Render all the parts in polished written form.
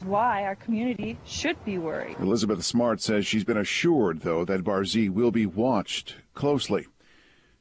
why our community should be worried. Elizabeth Smart says she's been assured, though, that Barzee will be watched closely.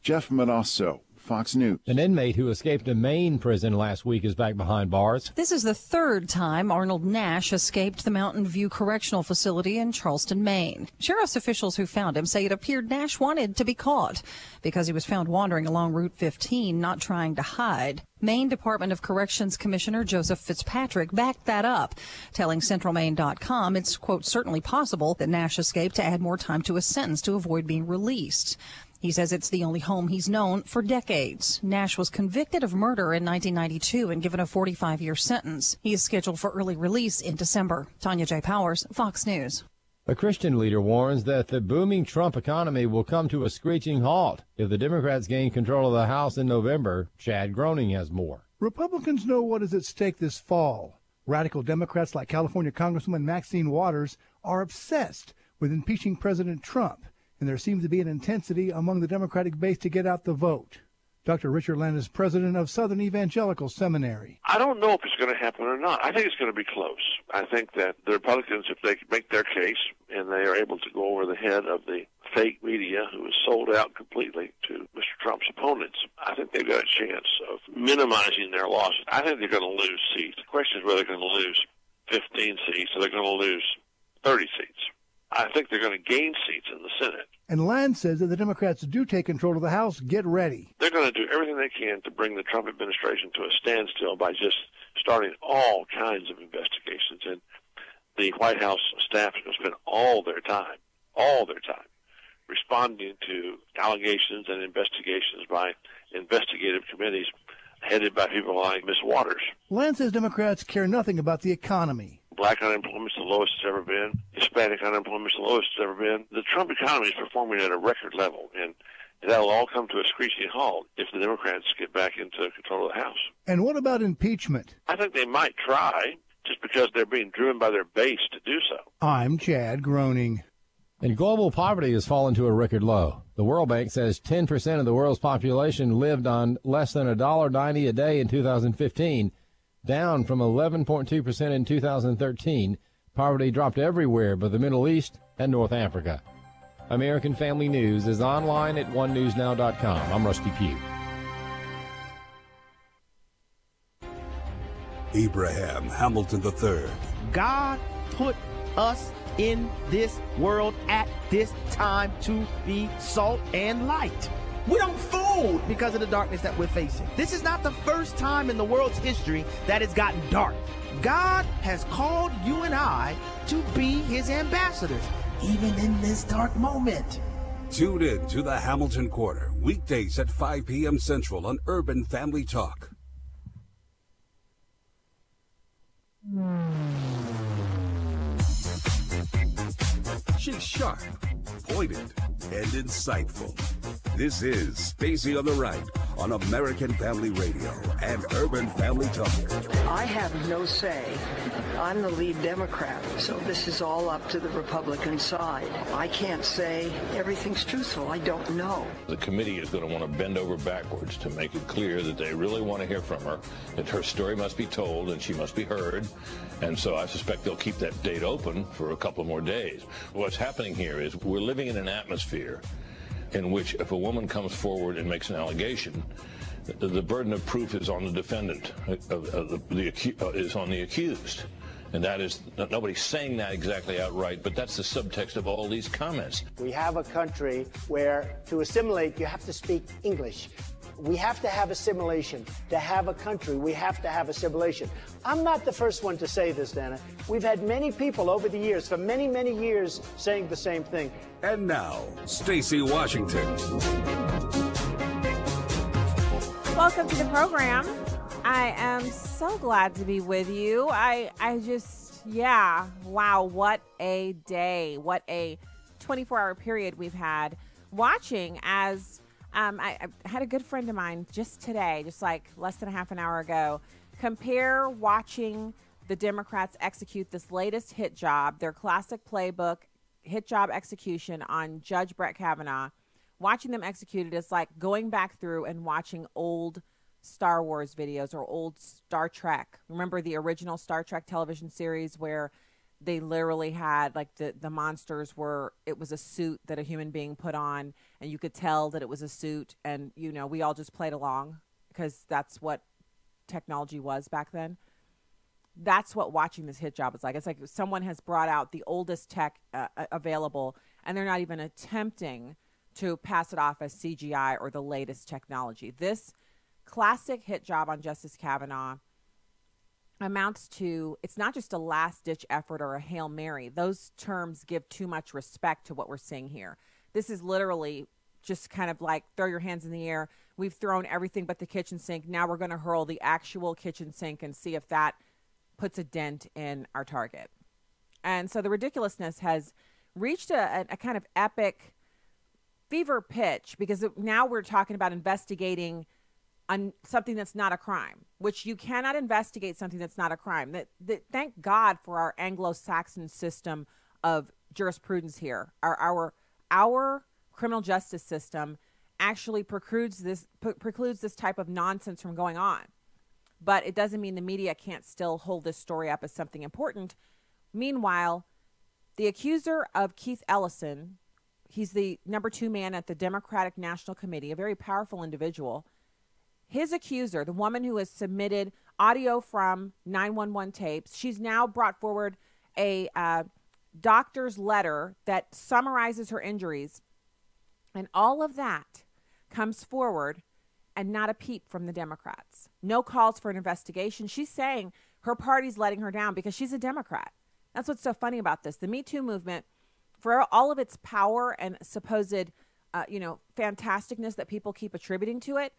Jeff Manasso, Fox News. An inmate who escaped a Maine prison last week is back behind bars. This is the third time Arnold Nash escaped the Mountain View Correctional Facility in Charleston, Maine. Sheriff's officials who found him say it appeared Nash wanted to be caught because he was found wandering along Route 15, not trying to hide. Maine Department of Corrections Commissioner Joseph Fitzpatrick backed that up, telling CentralMaine.com it's, quote, certainly possible that Nash escaped to add more time to his sentence to avoid being released. He says it's the only home he's known for decades. Nash was convicted of murder in 1992 and given a 45-year sentence. He is scheduled for early release in December. Tanya J. Powers, Fox News. A Christian leader warns that the booming Trump economy will come to a screeching halt if the Democrats gain control of the House in November. Chad Groening has more. Republicans know what is at stake this fall. Radical Democrats like California Congresswoman Maxine Waters are obsessed with impeaching President Trump, and there seems to be an intensity among the Democratic base to get out the vote. Dr. Richard Land is president of Southern Evangelical Seminary. I don't know if it's going to happen or not. I think it's going to be close. I think that the Republicans, if they make their case and they are able to go over the head of the fake media who is sold out completely to Mr. Trump's opponents, I think they've got a chance of minimizing their losses. I think they're going to lose seats. The question is whether they're going to lose 15 seats or they're going to lose 30 seats. I think they're going to gain seats in the Senate. And Land says that the Democrats do take control of the House, get ready. They're going to do everything they can to bring the Trump administration to a standstill by just starting all kinds of investigations. And the White House staff is going to spend all their time, responding to allegations and investigations by investigative committees headed by people like Ms. Waters. Land says Democrats care nothing about the economy. Black unemployment is the lowest it's ever been. Hispanic unemployment is the lowest it's ever been. The Trump economy is performing at a record level, and that'll all come to a screeching halt if the Democrats get back into control of the House. And what about impeachment? I think they might try, just because they're being driven by their base to do so. I'm Chad Groening. And global poverty has fallen to a record low. The World Bank says 10% of the world's population lived on less than $1.90 a day in 2015, down from 11.2% in 2013. Poverty dropped everywhere but the Middle East and North Africa. American Family News is online at onenewsnow.com. I'm Rusty Pugh. Abraham Hamilton III. God put us in this world at this time to be salt and light. We don't fold because of the darkness that we're facing. This is not the first time in the world's history that it's gotten dark. God has called you and I to be his ambassadors, even in this dark moment. Tune in to the Hamilton Corner, weekdays at 5 p.m. Central on Urban Family Talk. She's sharp, pointed, and insightful. This is Stacy on the Right on American Family Radio and Urban Family Talk. I have no say. I'm the lead Democrat, so this is all up to the Republican side. I can't say everything's truthful. I don't know. The committee is going to want to bend over backwards to make it clear that they really want to hear from her, that her story must be told and she must be heard. And so I suspect they'll keep that date open for a couple more days. What's happening here is we're living in an atmosphere in which if a woman comes forward and makes an allegation, the burden of proof is on the defendant, is on the accused. And that is, nobody's saying that exactly outright, but that's the subtext of all these comments. We have a country where to assimilate, you have to speak English. We have to have assimilation. To have a country, we have to have assimilation. I'm not the first one to say this, Dana. We've had many people over the years, for many, many years, saying the same thing. And now, Stacey Washington. Welcome to the program. I am so glad to be with you. Wow, what a day. What a 24-hour period we've had watching as I had a good friend of mine just today, just like less than a half an hour ago, compare watching the Democrats execute this latest hit job, their classic playbook, hit job execution on Judge Brett Kavanaugh. Watching them execute it is like going back through and watching old Star Wars videos or old Star Trek. Remember the original Star Trek television series where they literally had like the monsters it was a suit that a human being put on, and you could tell that it was a suit, and we all just played along because that's what technology was back then. That's what watching this hit job is like. It's like someone has brought out the oldest tech available, and they're not even attempting to pass it off as CGI or the latest technology. This classic hit job on Justice Kavanaugh amounts to, it's not just a last-ditch effort or a Hail Mary. Those terms give too much respect to what we're seeing here. This is literally just kind of like throw your hands in the air. We've thrown everything but the kitchen sink. Now we're going to hurl the actual kitchen sink and see if that puts a dent in our target. And so the ridiculousness has reached a kind of epic fever pitch, because now we're talking about investigating on something that's not a crime, which you cannot investigate something that's not a crime. That thank God for our Anglo-Saxon system of jurisprudence here. Our criminal justice system actually precludes this type of nonsense from going on. But it doesn't mean the media can't still hold this story up as something important. Meanwhile, the accuser of Keith Ellison, he's the number 2 man at the Democratic National Committee, a very powerful individual. His accuser, the woman who has submitted audio from 911 tapes, she's now brought forward a doctor's letter that summarizes her injuries. And all of that comes forward, and not a peep from the Democrats. No calls for an investigation. She's saying her party's letting her down because she's a Democrat. That's what's so funny about this. The Me Too movement, for all of its power and supposed, fantasticness that people keep attributing to it,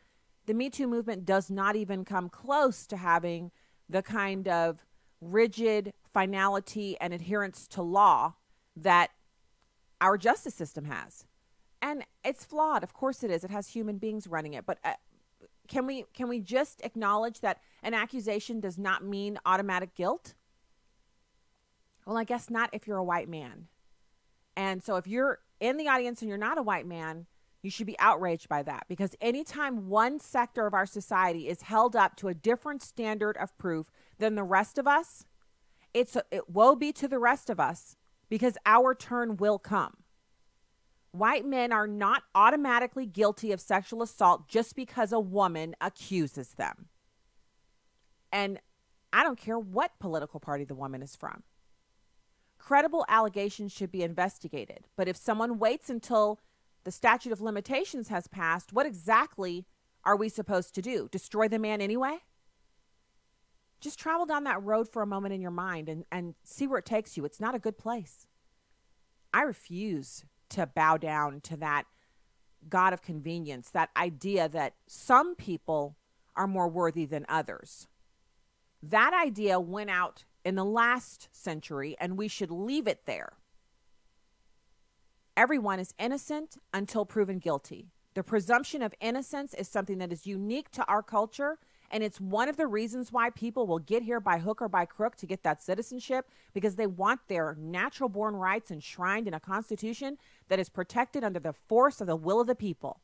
the Me Too movement does not even come close to having the kind of rigid finality and adherence to law that our justice system has. And it's flawed. Of course it is. It has human beings running it. But can we just acknowledge that an accusation does not mean automatic guilt? Well, I guess not if you're a white man. And so if you're in the audience and you're not a white man, you should be outraged by that, because anytime one sector of our society is held up to a different standard of proof than the rest of us, it woe be to the rest of us, because our turn will come. White men are not automatically guilty of sexual assault just because a woman accuses them. And I don't care what political party the woman is from. Credible allegations should be investigated. But if someone waits until the statute of limitations has passed, what exactly are we supposed to do? Destroy the man anyway? Just travel down that road for a moment in your mind and see where it takes you. It's not a good place. I refuse to bow down to that God of convenience, that idea that some people are more worthy than others. That idea went out in the last century, and we should leave it there. Everyone is innocent until proven guilty. The presumption of innocence is something that is unique to our culture, and it's one of the reasons why people will get here by hook or by crook to get that citizenship, because they want their natural born rights enshrined in a constitution that is protected under the force of the will of the people.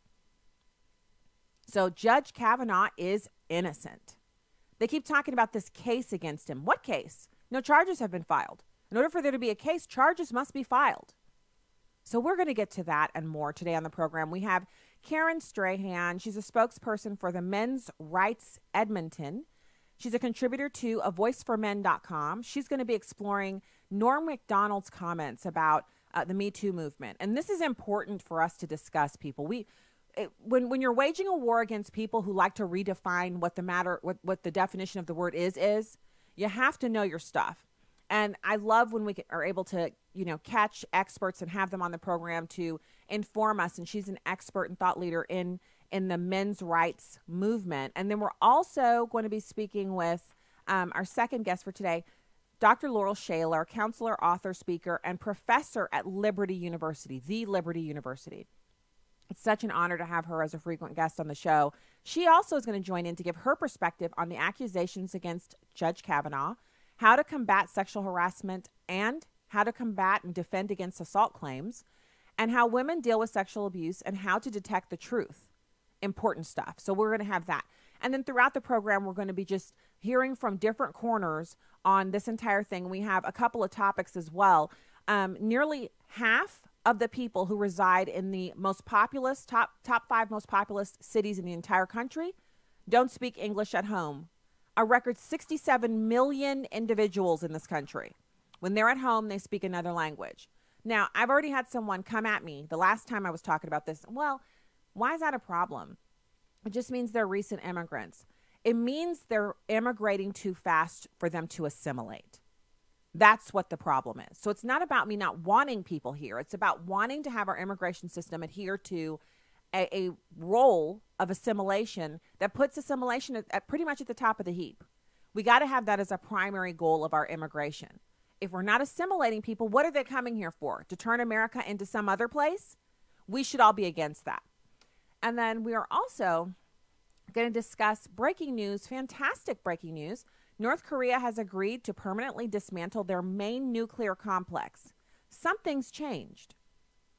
So Judge Kavanaugh is innocent. They keep talking about this case against him. What case? No charges have been filed. In order for there to be a case, charges must be filed. So we're going to get to that and more today on the program. We have Karen Straughan. She's a spokesperson for the Men's Rights Edmonton. She's a contributor to avoiceformen.com. She's going to be exploring Norm Macdonald's comments about the Me Too movement. And this is important for us to discuss, people. When you're waging a war against people who like to redefine what the definition of the word is, you have to know your stuff. And I love when we are able to, catch experts and have them on the program to inform us. And she's an expert and thought leader in the men's rights movement. And then we're also going to be speaking with our second guest for today, Dr. Laurel Shaler, counselor, author, speaker, and professor at Liberty University, the Liberty University. It's such an honor to have her as a frequent guest on the show. She also is going to join in to give her perspective on the accusations against Judge Kavanaugh, how to combat sexual harassment, and how to combat and defend against assault claims, and how women deal with sexual abuse and how to detect the truth. Important stuff. So we're going to have that. And then throughout the program, we're going to be just hearing from different corners on this entire thing. We have a couple of topics as well. Nearly half of the people who reside in the most populous, top 5 most populous cities in the entire country don't speak English at home. A record 67 million individuals in this country. When they're at home, they speak another language. Now, I've already had someone come at me the last time I was talking about this. Well, why is that a problem? It just means they're recent immigrants. It means they're immigrating too fast for them to assimilate. That's what the problem is. So it's not about me not wanting people here. It's about wanting to have our immigration system adhere to a role of assimilation that puts assimilation at pretty much at the top of the heap. We got to have that as a primary goal of our immigration. If we're not assimilating people, what are they coming here for? To turn America into some other place? We should all be against that. And then we are also going to discuss breaking news, fantastic breaking news. North Korea has agreed to permanently dismantle their main nuclear complex. Something's changed.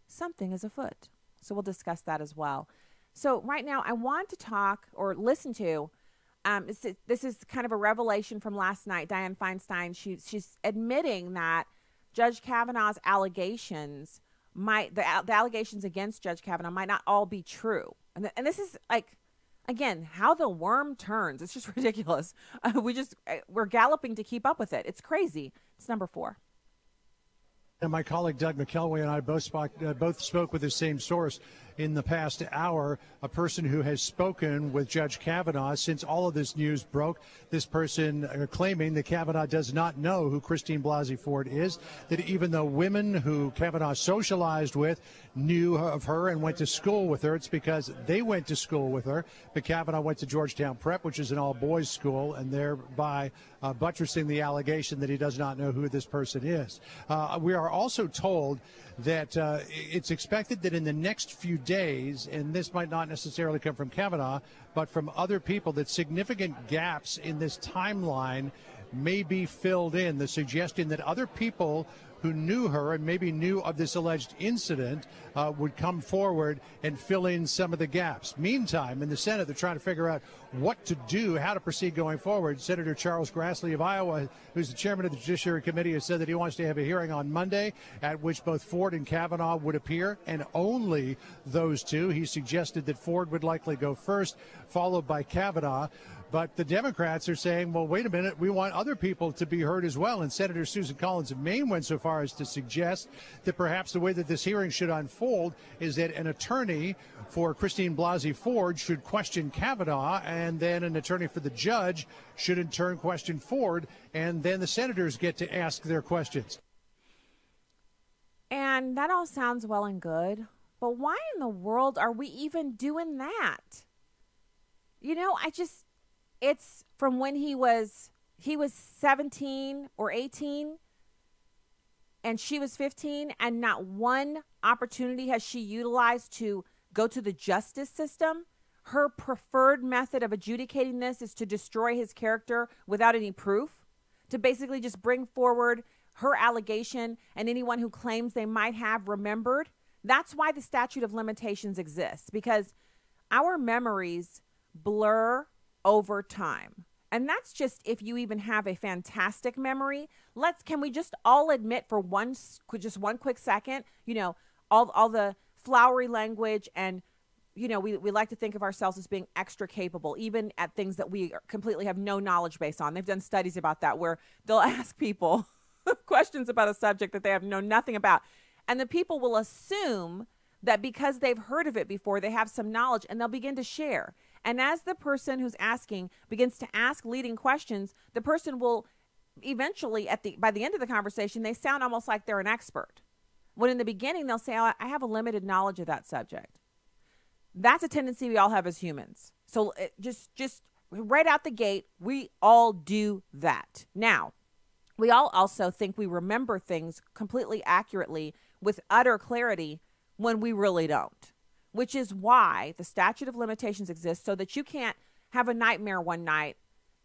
Something is afoot. So we'll discuss that as well. So right now I want to talk or listen to, this is kind of a revelation from last night. Dianne Feinstein, she's admitting that Judge Kavanaugh's allegations the allegations against Judge Kavanaugh might not all be true. And this is like, again, how the worm turns. It's just ridiculous. We're galloping to keep up with it. It's crazy. It's number 4. And my colleague Doug McKelway and I both spoke with the same source in the past hour, a person who has spoken with Judge Kavanaugh since all of this news broke. This person claiming that Kavanaugh does not know who Christine Blasey Ford is, that even though women who Kavanaugh socialized with knew of her and went to school with her, it's because they went to school with her. But Kavanaugh went to Georgetown Prep, which is an all-boys school, and thereby buttressing the allegation that he does not know who this person is. We are also told that it's expected that in the next few days, and this might not necessarily come from Kavanaugh, but from other people, that significant gaps in this timeline may be filled in. The suggestion that other people who knew her and maybe knew of this alleged incident would come forward and fill in some of the gaps. Meantime, in the Senate, they're trying to figure out what to do, how to proceed going forward. Senator Charles Grassley of Iowa, who's the chairman of the Judiciary Committee, has said that he wants to have a hearing on Monday at which both Ford and Kavanaugh would appear, and only those two. He suggested that Ford would likely go first, followed by Kavanaugh. But the Democrats are saying, well, wait a minute, we want other people to be heard as well. And Senator Susan Collins of Maine went so far as to suggest that perhaps the way that this hearing should unfold is that an attorney for Christine Blasey Ford should question Kavanaugh, and then an attorney for the judge should in turn question Ford, and then the senators get to ask their questions. And that all sounds well and good, but why in the world are we even doing that? You know, it's from when he was 17 or 18 and she was 15, and not one opportunity has she utilized to go to the justice system. Her preferred method of adjudicating this is to destroy his character without any proof, to basically just bring forward her allegation and anyone who claims they might have remembered. That's why the statute of limitations exists, because our memories blur over time. And that's just if you even have a fantastic memory. Can we just all admit for one quick second, all the flowery language, and we like to think of ourselves as being extra capable, even at things that we completely have no knowledge base on. They've done studies about that where they'll ask people questions about a subject that they have known nothing about. And the people will assume that because they've heard of it before, they have some knowledge, and they'll begin to share. And as the person who's asking begins to ask leading questions, the person will eventually, by the end of the conversation, they sound almost like they're an expert. When in the beginning, they'll say, I have a limited knowledge of that subject. That's a tendency we all have as humans. So just right out the gate, we all do that. Now, we all also think we remember things completely accurately with utter clarity when we really don't, which is why the statute of limitations exists, so that you can't have a nightmare one night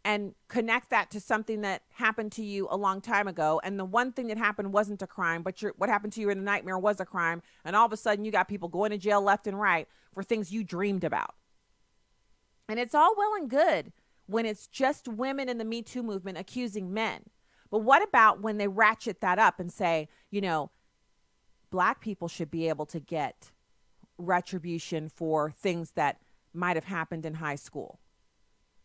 and connect that to something that happened to you a long time ago. And the one thing that happened wasn't a crime, but what happened to you in the nightmare was a crime. And all of a sudden you got people going to jail left and right for things you dreamed about. And it's all well and good when it's just women in the Me Too movement accusing men. But what about when they ratchet that up and say, you know, black people should be able to get retribution for things that might have happened in high school?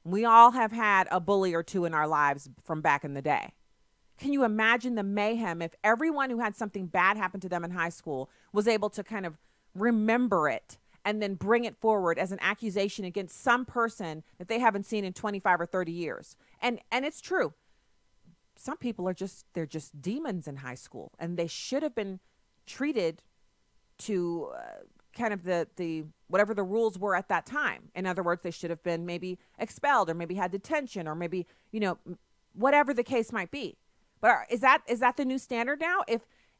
We all have had a bully or two in our lives from back in the day. Can you imagine the mayhem if everyone who had something bad happen to them in high school was able to kind of remember it and then bring it forward as an accusation against some person that they haven't seen in 25 or 30 years? And it's true. Some people they're just demons in high school, and they should have been treated to kind of the whatever the rules were at that time. In other words, they should have been maybe expelled or maybe had detention or maybe, you know, whatever the case might be. But is that the new standard now?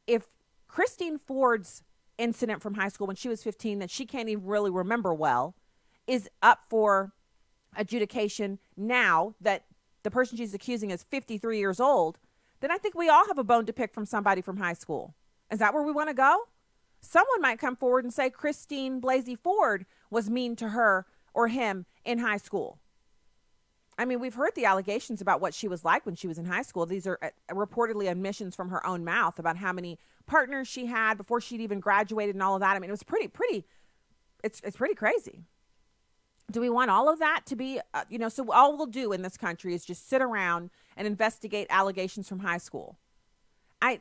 If Christine Ford's incident from high school when she was 15 that she can't even really remember well is up for adjudication now that the person she's accusing is 53 years old, then I think we all have a bone to pick from somebody from high school. Is that where we want to go? Someone might come forward and say Christine Blasey Ford was mean to her or him in high school. I mean, we've heard the allegations about what she was like when she was in high school. These are reportedly admissions from her own mouth about how many partners she had before she'd even graduated and all of that. I mean, it was pretty, it's pretty crazy. Do we want all of that to be, so all we'll do in this country is just sit around and investigate allegations from high school? I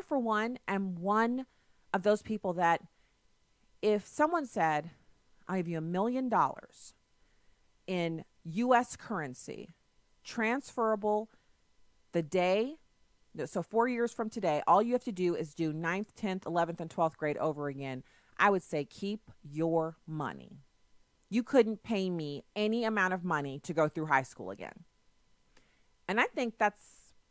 for one, am one of those people that if someone said, I'll give you $1 million in U.S. currency, transferable the day, so 4 years from today, all you have to do is do 9th, 10th, 11th, and 12th grade over again, I would say keep your money. You couldn't pay me any amount of money to go through high school again. And I think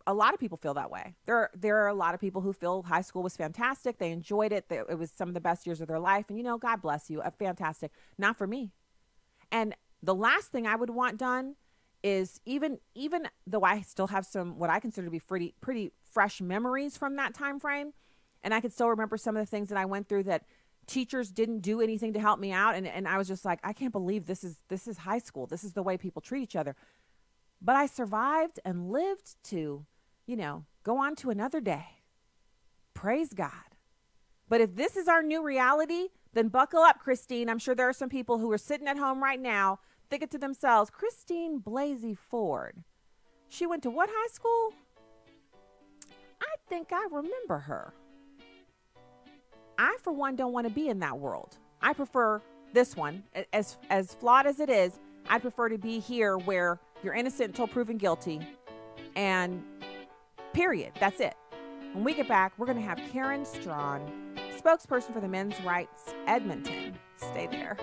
a lot of people feel that way. There are a lot of people who feel high school was fantastic. They enjoyed it. It was some of the best years of their life. And, God bless you. Fantastic. Not for me. And the last thing I would want done is even though I still have some what I consider to be pretty fresh memories from that time frame, and I can still remember some of the things that I went through that teachers didn't do anything to help me out. And I was just like, I can't believe this is high school. This is the way people treat each other. But I survived and lived to, go on to another day. Praise God. But if this is our new reality, then buckle up, Christine. I'm sure there are some people who are sitting at home right now thinking to themselves, Christine Blasey Ford, she went to what high school? I think I remember her. I, for one, don't want to be in that world. I prefer this one. As flawed as it is, I prefer to be here where you're innocent until proven guilty. And period. That's it. When we get back, we're going to have Karen Straughan, spokesperson for the Men's Rights Edmonton. Stay there.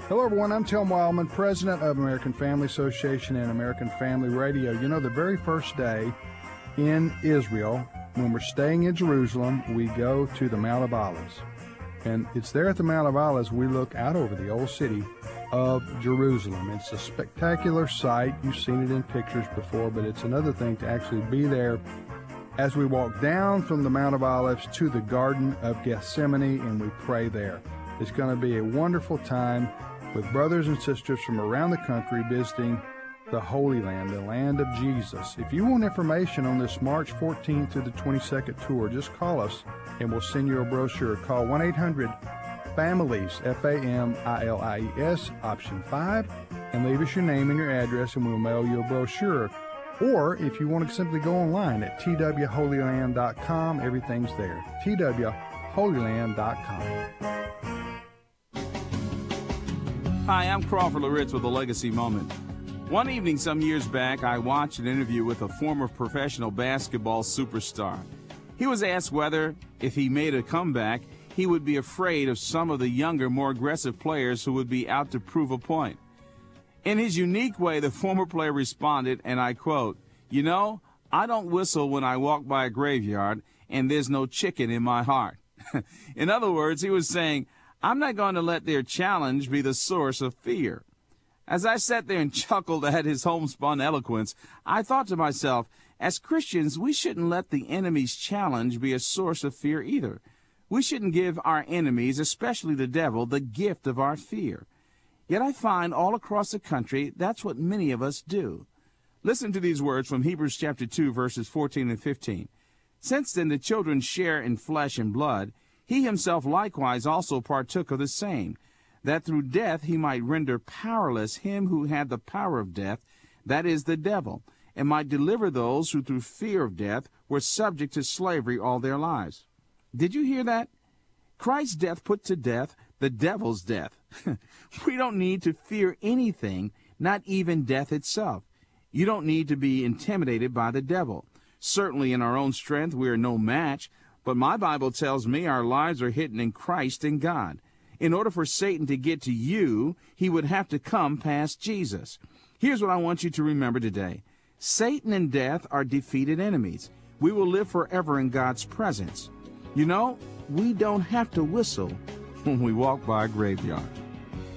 Hello, everyone. I'm Tim Wildman, president of American Family Association and American Family Radio. The very first day in Israel, when we're staying in Jerusalem, we go to the Mount of Olives. And it's there at the Mount of Olives we look out over the old city of Jerusalem. It's a spectacular sight. You've seen it in pictures before, but it's another thing to actually be there as we walk down from the Mount of Olives to the Garden of Gethsemane, and we pray there. It's going to be a wonderful time with brothers and sisters from around the country visiting the Holy Land, the land of Jesus. If you want information on this March 14th through the 22nd tour, just call us and we'll send you a brochure. Call 1-800-FAMILIES, F-A-M-I-L-I-E-S, option 5, and leave us your name and your address and we'll mail you a brochure. Or if you want to simply go online at twholyland.com, everything's there. twholyland.com. Hi, I'm Crawford Loritz with a Legacy Moment. One evening some years back, I watched an interview with a former professional basketball superstar. He was asked whether, if he made a comeback, he would be afraid of some of the younger, more aggressive players who would be out to prove a point. In his unique way, the former player responded, and I quote, I don't whistle when I walk by a graveyard, and there's no chicken in my heart. In other words, he was saying, I'm not going to let their challenge be the source of fear. As I sat there and chuckled at his homespun eloquence, I thought to myself, As Christians, we shouldn't let the enemy's challenge be a source of fear either. We shouldn't give our enemies, especially the devil, the gift of our fear. Yet I find all across the country that's what many of us do. Listen to these words from Hebrews chapter 2, verses 14 and 15. Since then the children share in flesh and blood, he himself likewise also partook of the same, that through death he might render powerless him who had the power of death, that is, the devil, and might deliver those who through fear of death were subject to slavery all their lives. Did you hear that? Christ's death put to death the devil's death. We don't need to fear anything, not even death itself. You don't need to be intimidated by the devil. Certainly in our own strength we are no match, but my Bible tells me our lives are hidden in Christ and God. In order for Satan to get to you, he would have to come past Jesus. Here's what I want you to remember today. Satan and death are defeated enemies. We will live forever in God's presence. You know, we don't have to whistle when we walk by a graveyard.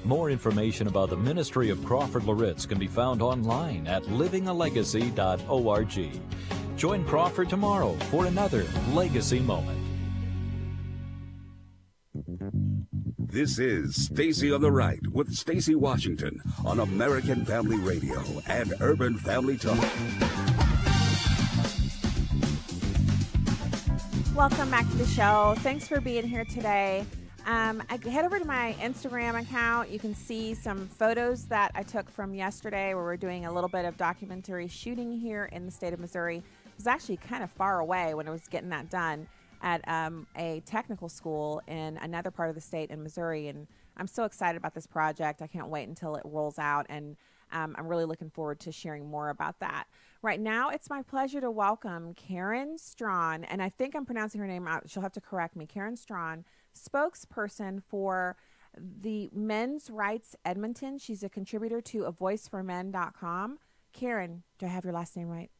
More information about the ministry of Crawford Loritz can be found online at livingalegacy.org. Join Crawford tomorrow for another Legacy Moment. This is Stacy on the Right with Stacy Washington on American Family Radio and Urban Family Talk. Welcome back to the show. Thanks for being here today. I head over to my Instagram account. You can see some photos that I took from yesterday where we're doing a little bit of documentary shooting here in the state of Missouri. It was actually kind of far away when I was getting that done at a technical school in another part of the state in Missouri. And I'm so excited about this project. I can't wait until it rolls out. And I'm really looking forward to sharing more about that. Right now, it's my pleasure to welcome Karen Straughan, and I think I'm pronouncing her name out. She'll have to correct me. Karen Straughan, spokesperson for the Men's Rights Edmonton. She's a contributor to avoiceformen.com. Karen, do I have your last name right?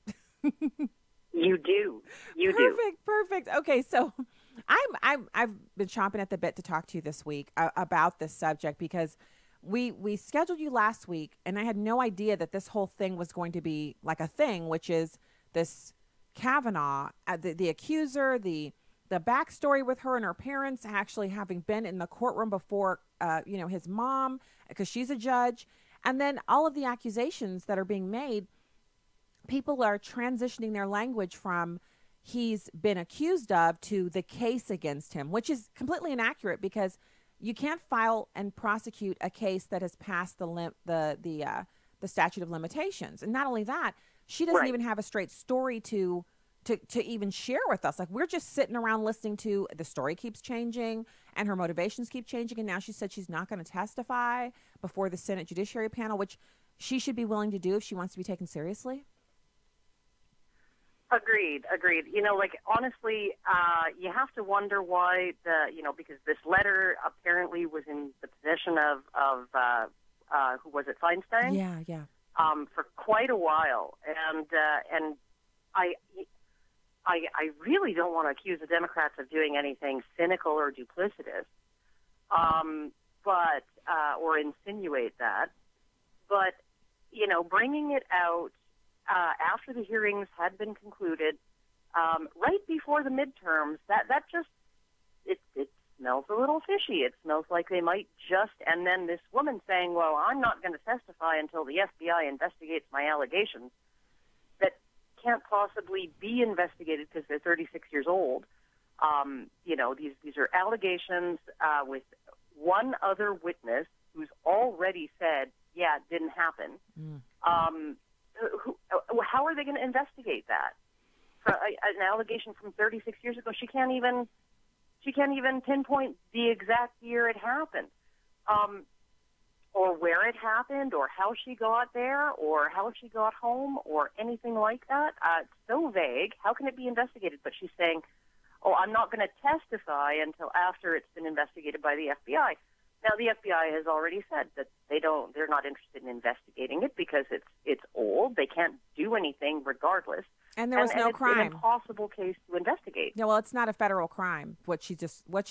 You do. You do. do. Perfect. Okay, so I've been chomping at the bit to talk to you this week about this subject because we scheduled you last week, and I had no idea that this whole thing was going to be like a thing, which is this Kavanaugh, the accuser, the backstory with her and her parents actually having been in the courtroom before, his mom, because she's a judge, and then all of the accusations that are being made. People are transitioning their language from he's been accused of to the case against him, which is completely inaccurate because you can't file and prosecute a case that has passed the statute of limitations. And not only that, she doesn't even have a straight story to even share with us. Like, we're just sitting around listening to the story keeps changing and her motivations keep changing. And now she said she's not going to testify before the Senate Judiciary Panel, which she should be willing to do if she wants to be taken seriously. Agreed. Honestly, you have to wonder why because this letter apparently was in the possession of who was it, Feinstein? Yeah. For quite a while, and I really don't want to accuse the Democrats of doing anything cynical or duplicitous, but or insinuate that, but bringing it out. After the hearings had been concluded, right before the midterms, that just it smells a little fishy. It smells like they might just, and then this woman saying, well, I'm not going to testify until the FBI investigates my allegations that can't possibly be investigated because they're 36 years old. These are allegations with one other witness who's already said, yeah, it didn't happen. How are they going to investigate that? An allegation from 36 years ago, she can't even pinpoint the exact year it happened, or where it happened, or how she got there, or how she got home, or anything like that. It's so vague. How can it be investigated? But she's saying, "Oh, I'm not going to testify until after it's been investigated by the FBI." Now, the FBI has already said that they're not interested in investigating it because it's old. They can't do anything regardless. And there was no crime. It's an impossible case to investigate. Yeah, well, it's not a federal crime. What she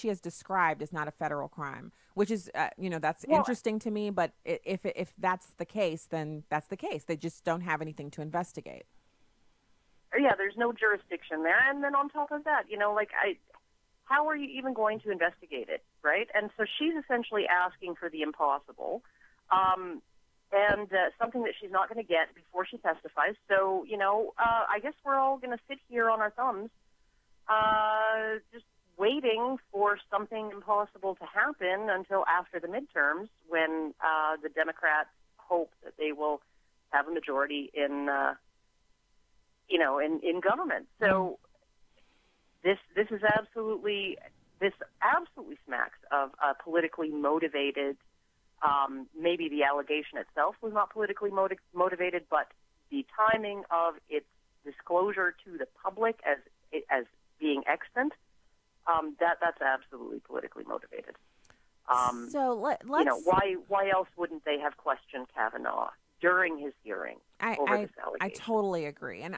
has described is not a federal crime, which is, that's interesting to me. But if that's the case, then that's the case. They just don't have anything to investigate. there's no jurisdiction there. And then on top of that, how are you even going to investigate it, right? And so she's essentially asking for the impossible, and something that she's not going to get before she testifies. So, I guess we're all going to sit here on our thumbs, just waiting for something impossible to happen until after the midterms, when the Democrats hope that they will have a majority in government. So this absolutely smacks of a politically motivated. Maybe the allegation itself was not politically motivated, but the timing of its disclosure to the public as being extant, that's absolutely politically motivated. So let's. Why else wouldn't they have questioned Kavanaugh during his hearing over this allegation? I totally agree, and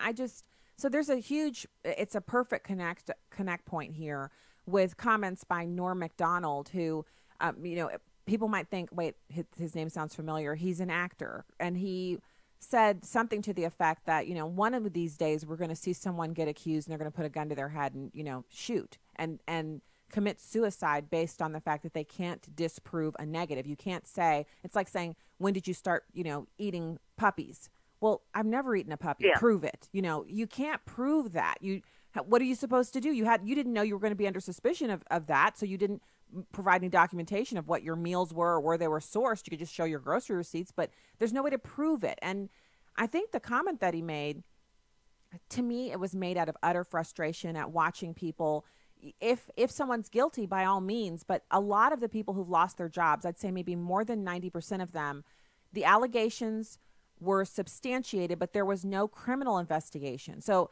so there's it's a perfect connect point here with comments by Norm Macdonald, who, people might think, wait, his name sounds familiar. He's an actor, and he said something to the effect that, one of these days we're going to see someone get accused and they're going to put a gun to their head and, shoot and commit suicide based on the fact that they can't disprove a negative. You can't say, it's like saying, when did you start, eating puppies? Well, I've never eaten a puppy. Yeah. Prove it. You can't prove that. What are you supposed to do? You didn't know you were going to be under suspicion of that, so you didn't provide any documentation of what your meals were or where they were sourced. You could just show your grocery receipts, but there's no way to prove it. And I think the comment that he made, to me, it was made out of utter frustration at watching people. If someone's guilty, by all means, but a lot of the people who've lost their jobs, I'd say maybe more than 90% of them, the allegations were substantiated, but there was no criminal investigation. So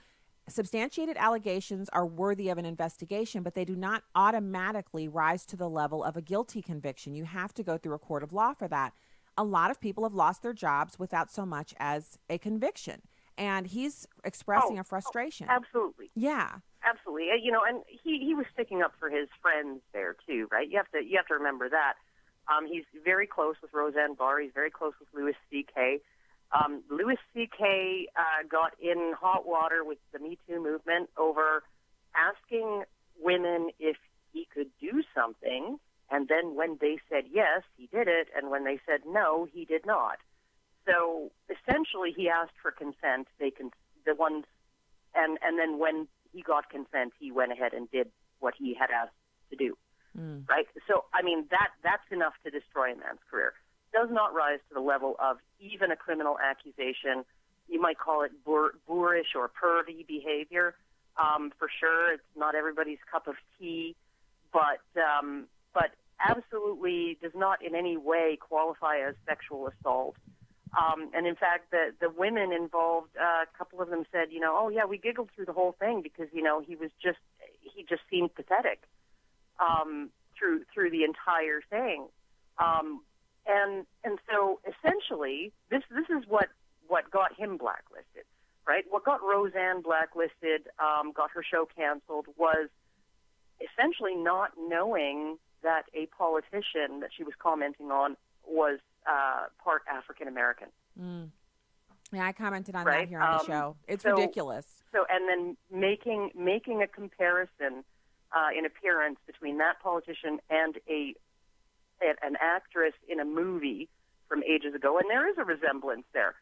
substantiated allegations are worthy of an investigation, but they do not automatically rise to the level of a guilty conviction. You have to go through a court of law for that. A lot of people have lost their jobs without so much as a conviction. And he's expressing a frustration. Absolutely. Yeah. Absolutely. And he was sticking up for his friends there too, right? You have to remember that. He's very close with Roseanne Barr. He's very close with Louis C.K. Louis C.K. got in hot water with the Me Too movement over asking women if he could do something, and then when they said yes, he did it, and when they said no, he did not. So essentially, he asked for consent. And then when he got consent, he went ahead and did what he had asked to do. Right? So, that's enough to destroy a man's career. Does not rise to the level of even a criminal accusation. You might call it boorish or pervy behavior. For sure, it's not everybody's cup of tea, but absolutely does not in any way qualify as sexual assault. And in fact, the women involved, a couple of them said, oh yeah, we giggled through the whole thing because he just seemed pathetic through the entire thing. And so essentially, this is what got him blacklisted, right? What got Roseanne blacklisted, got her show canceled, was essentially not knowing that a politician that she was commenting on was part African American. Yeah, I commented on that here on the show. It's ridiculous. So, and then making a comparison in appearance between that politician and an actress in a movie from ages ago, and there is a resemblance there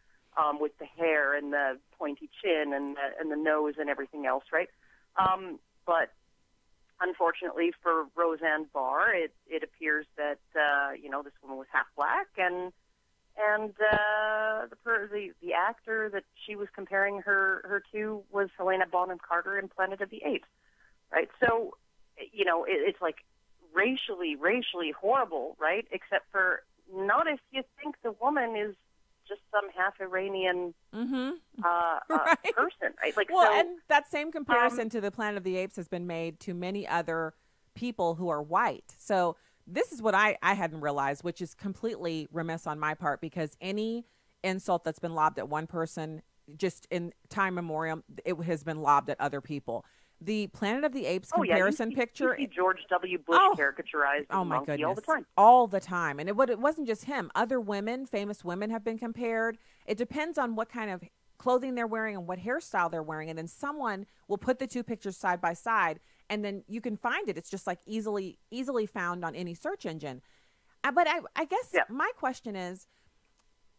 with the hair and the pointy chin and the nose and everything else, right? But unfortunately for Roseanne Barr, it appears that this woman was half black, and the actor that she was comparing her to was Helena Bonham Carter in Planet of the Apes, right? So it's like racially horrible, right? Except for not if you think the woman is just some half Iranian right. person, right? Like, well, and that same comparison to the Planet of the Apes has been made to many other people who are white. So this is what I hadn't realized, which is completely remiss on my part, because any insult that's been lobbed at one person, just in time memoriam, it has been lobbed at other people. The Planet of the Apes comparison picture. You see George W. Bush caricaturized as a monkey all the time. All the time. And it wasn't just him. Other women, famous women, have been compared. It depends on what kind of clothing they're wearing and what hairstyle they're wearing, and then someone will put the two pictures side by side, and then you can find it. It's just like easily found on any search engine. But I guess my question is,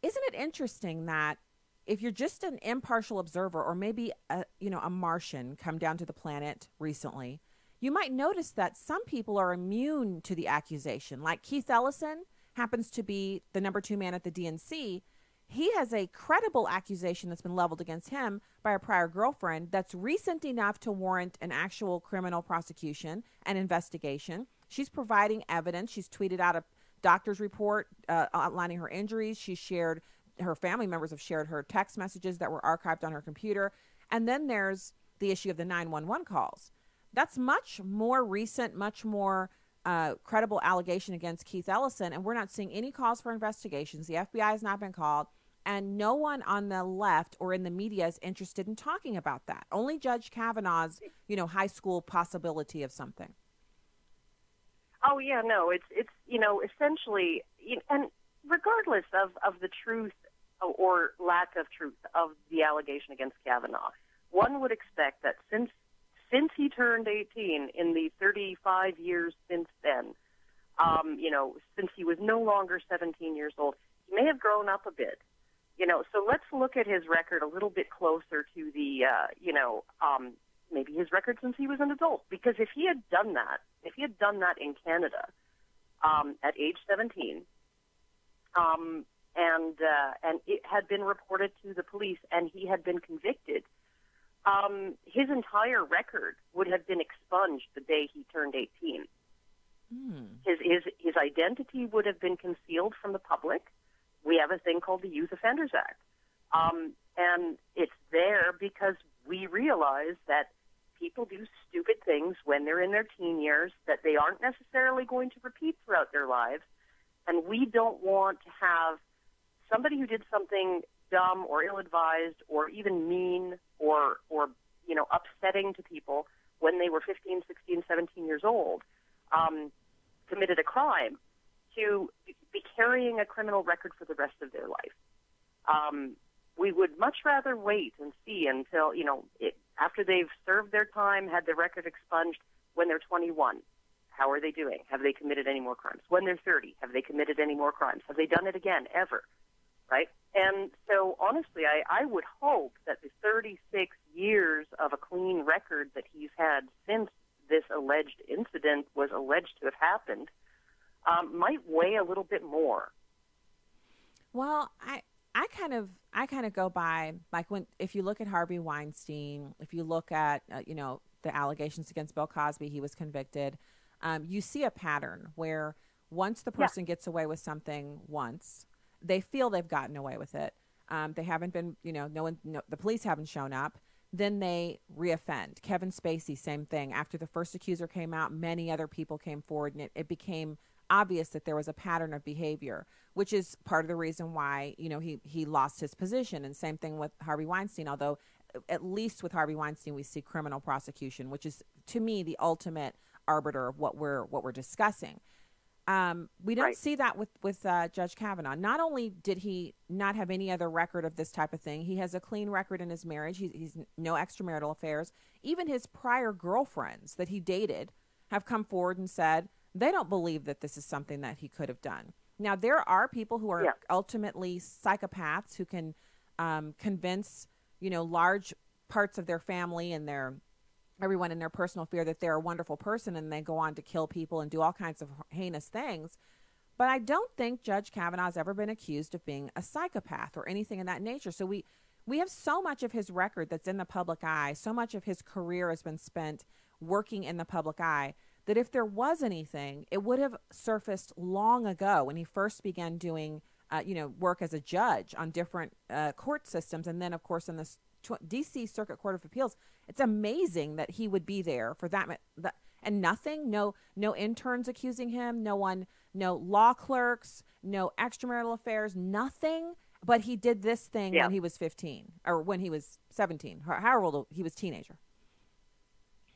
isn't it interesting that if you're just an impartial observer, or maybe a Martian come down to the planet recently, you might notice that some people are immune to the accusation. Like Keith Ellison happens to be the number 2 man at the DNC. He has a credible accusation that's been leveled against him by a prior girlfriend that's recent enough to warrant an actual criminal prosecution and investigation. She's providing evidence. She's tweeted out a doctor's report outlining her injuries. Her family members have shared her text messages that were archived on her computer. And then there's the issue of the 911 calls. That's much more recent, much more credible allegation against Keith Ellison, and we're not seeing any calls for investigations. The FBI has not been called, and no one on the left or in the media is interested in talking about that. Only Judge Kavanaugh's, high school possibility of something. Oh yeah, no, it's essentially, and regardless of the truth or lack of truth of the allegation against Kavanaugh, one would expect that since he turned 18 in the 35 years since then, since he was no longer 17 years old, he may have grown up a bit. So let's look at his record a little bit closer to the, maybe his record since he was an adult. Because if he had done that in Canada at age 17, and it had been reported to the police and he had been convicted, his entire record would have been expunged the day he turned 18. His identity would have been concealed from the public. We have a thing called the Youth Offenders Act. And it's there because we realize that people do stupid things when they're in their teen years that they aren't necessarily going to repeat throughout their lives. And we don't want to have somebody who did something dumb or ill-advised or even mean or upsetting to people when they were 15, 16, 17 years old, committed a crime, to be carrying a criminal record for the rest of their life. We would much rather wait and see until, after they've served their time, had their record expunged, when they're 21. How are they doing? Have they committed any more crimes? When they're 30, have they committed any more crimes? Have they done it again, ever? Right? And so, honestly, I would hope that the 36 years of a clean record that he's had since this alleged incident was alleged to have happened might weigh a little bit more. Well, I kind of go by, like, if you look at Harvey Weinstein, if you look at the allegations against Bill Cosby, he was convicted. You see a pattern where once the person gets away with something once, they feel they've gotten away with it. They haven't been, the police haven't shown up. Then they reoffend. Kevin Spacey, same thing. After the first accuser came out, many other people came forward, and it became obvious that there was a pattern of behavior, which is part of the reason why, he lost his position. And same thing with Harvey Weinstein, although at least with Harvey Weinstein, we see criminal prosecution, which is, to me, the ultimate arbiter of what we're discussing. We don't see that with Judge Kavanaugh. Not only did he not have any other record of this type of thing, he has a clean record in his marriage. He's no extramarital affairs. Even his prior girlfriends that he dated have come forward and said they don't believe that this is something that he could have done. Now, there are people who are ultimately psychopaths who can convince, large parts of their family and everyone in their personal sphere that they're a wonderful person, and they go on to kill people and do all kinds of heinous things. But I don't think Judge Kavanaugh has ever been accused of being a psychopath or anything of that nature. So we have so much of his record that's in the public eye, so much of his career has been spent working in the public eye, that if there was anything, it would have surfaced long ago when he first began doing, work as a judge on different court systems. And then, of course, in this D.C. Circuit Court of Appeals, it's amazing that he would be there for that. And nothing, no interns accusing him, no law clerks, no extramarital affairs, nothing. But he did this thing when he was 15 or when he was 17, however old he was, teenager.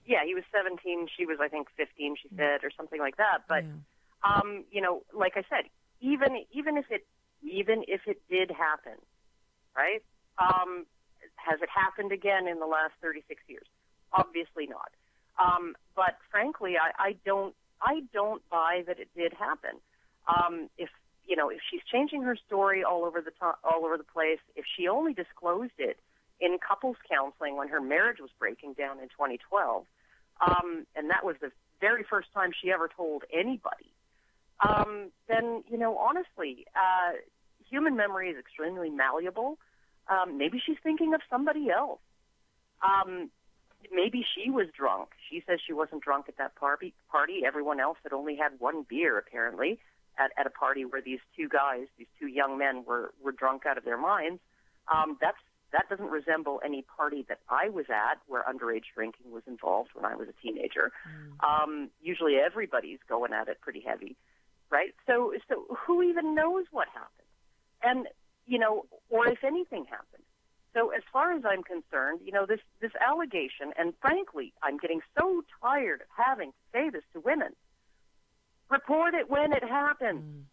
Yeah, he was 17. She was, I think, 15, she said, or something like that. But, like I said, even if it did happen, right? Has it happened again in the last 36 years? Obviously not. But frankly, I don't buy that it did happen. If she's changing her story all over the place, if she only disclosed it in couples counseling when her marriage was breaking down in 2012, and that was the very first time she ever told anybody, then, honestly, human memory is extremely malleable. Maybe she's thinking of somebody else. Maybe she was drunk. She says she wasn't drunk at that party. Everyone else had only had one beer, apparently, at a party where these two young men were drunk out of their minds. That doesn't resemble any party that I was at where underage drinking was involved when I was a teenager. Usually everybody's going at it pretty heavy, right? So who even knows what happened? And, or if anything happened. So as far as I'm concerned, this allegation, and frankly, I'm getting so tired of having to say this to women, report it when it happens.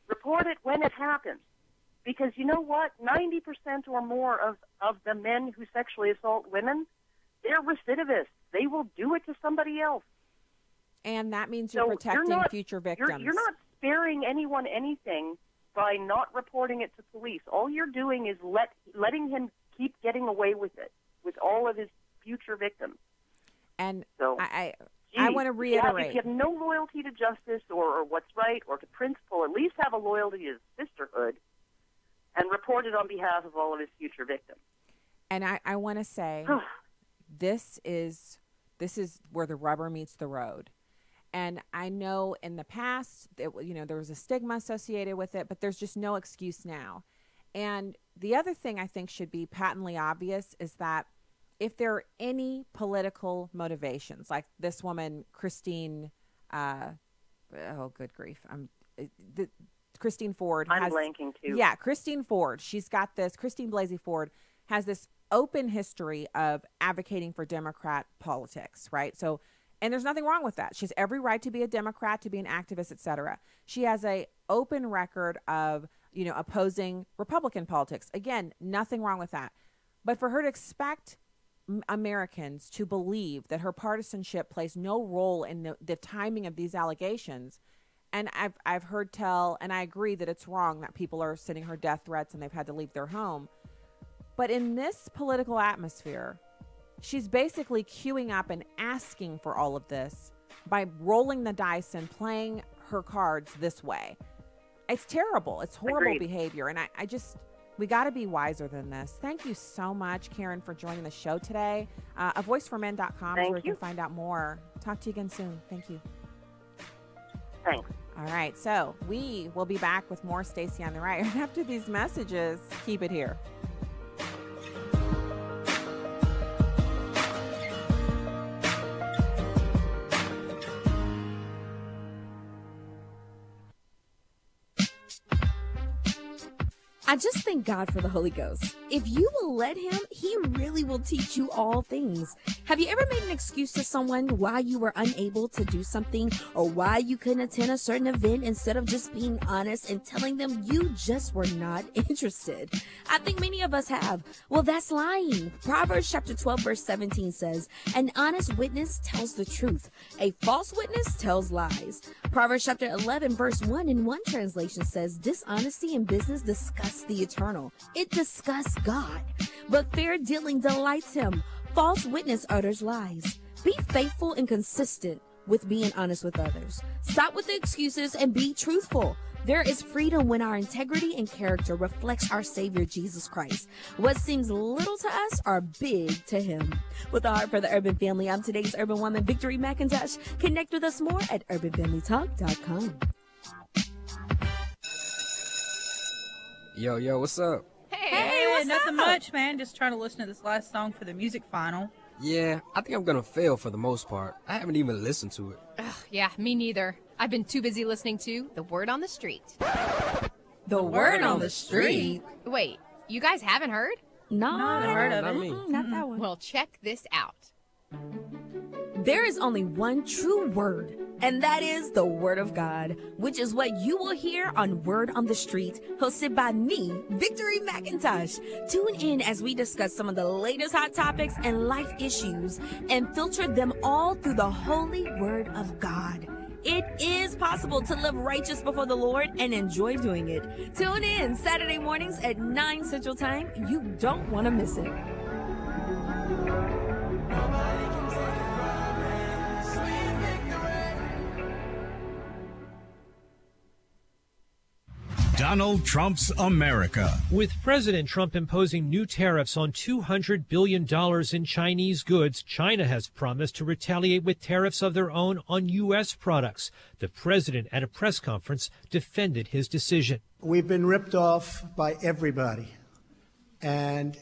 Report it when it happens. Because you know what? 90% or more of the men who sexually assault women, they're recidivists. They will do it to somebody else. And that means you're protecting future victims. You're not sparing anyone anything by not reporting it to police. All you're doing is letting him keep getting away with it, with all of his future victims. And so, I want to reiterate. If you have no loyalty to justice or what's right or to principle, at least have a loyalty to sisterhood and report it on behalf of all of his future victims. And I want to say, this is where the rubber meets the road. And I know in the past, there was a stigma associated with it, but there's just no excuse now. And the other thing I think should be patently obvious is that if there are any political motivations, like this woman, Christine, good grief, Christine Ford. I'm blanking too. Yeah, Christine Ford. She's got this. Christine Blasey Ford has this open history of advocating for Democrat politics, right? So, and there's nothing wrong with that. She has every right to be a Democrat, to be an activist, etc. She has a open record of, opposing Republican politics. Again, nothing wrong with that. But for her to expect Americans to believe that her partisanship plays no role in the timing of these allegations. And I've heard tell, and I agree that it's wrong that people are sending her death threats and they've had to leave their home. But in this political atmosphere, she's basically queuing up and asking for all of this by rolling the dice and playing her cards this way. It's terrible. It's horrible behavior. And we got to be wiser than this. Thank you so much, Karen, for joining the show today. avoiceformen.com is where you can find out more. Talk to you again soon. Thank you. Thanks. All right. So we will be back with more Stacey on the Right after these messages. Keep it here. I just thank God for the Holy Ghost. If you will let him, he really will teach you all things. Have you ever made an excuse to someone why you were unable to do something or why you couldn't attend a certain event instead of just being honest and telling them you just were not interested? I think many of us have. Well, that's lying. Proverbs chapter 12 verse 17 says, an honest witness tells the truth. A false witness tells lies. Proverbs chapter 11 verse 1 in one translation says, dishonesty in business disgusts the eternal. It disgusts God. But fair dealing delights him. False witness utters lies. Be faithful and consistent with being honest with others. Stop with the excuses and be truthful. There is freedom when our integrity and character reflects our Savior Jesus Christ. What seems little to us are big to him. With a heart for the urban family, I'm today's urban woman, Victory McIntosh. Connect with us more at urbanfamilytalk.com. Yo, what's up? Hey, what's nothing up? much, man. Just trying to listen to this last song for the music final. Yeah, I think I'm gonna fail for the most part. I haven't even listened to it. Ugh, yeah, me neither. I've been too busy listening to The Word on the Street. The Word on the Street? Wait, you guys haven't heard? No, Not heard of not it. me. Not that one. Well, check this out. There is only one true word. and that is the Word of God, which is what you will hear on Word on the Street, hosted by me, Victory McIntosh. Tune in as we discuss some of the latest hot topics and life issues and filter them all through the holy Word of God. It is possible to live righteous before the Lord and enjoy doing it. Tune in Saturday mornings at 9 Central Time. You don't want to miss it. Donald Trump's America. With President Trump imposing new tariffs on $200 billion in Chinese goods, China has promised to retaliate with tariffs of their own on U.S. products. The president, at a press conference, defended his decision. We've been ripped off by everybody. And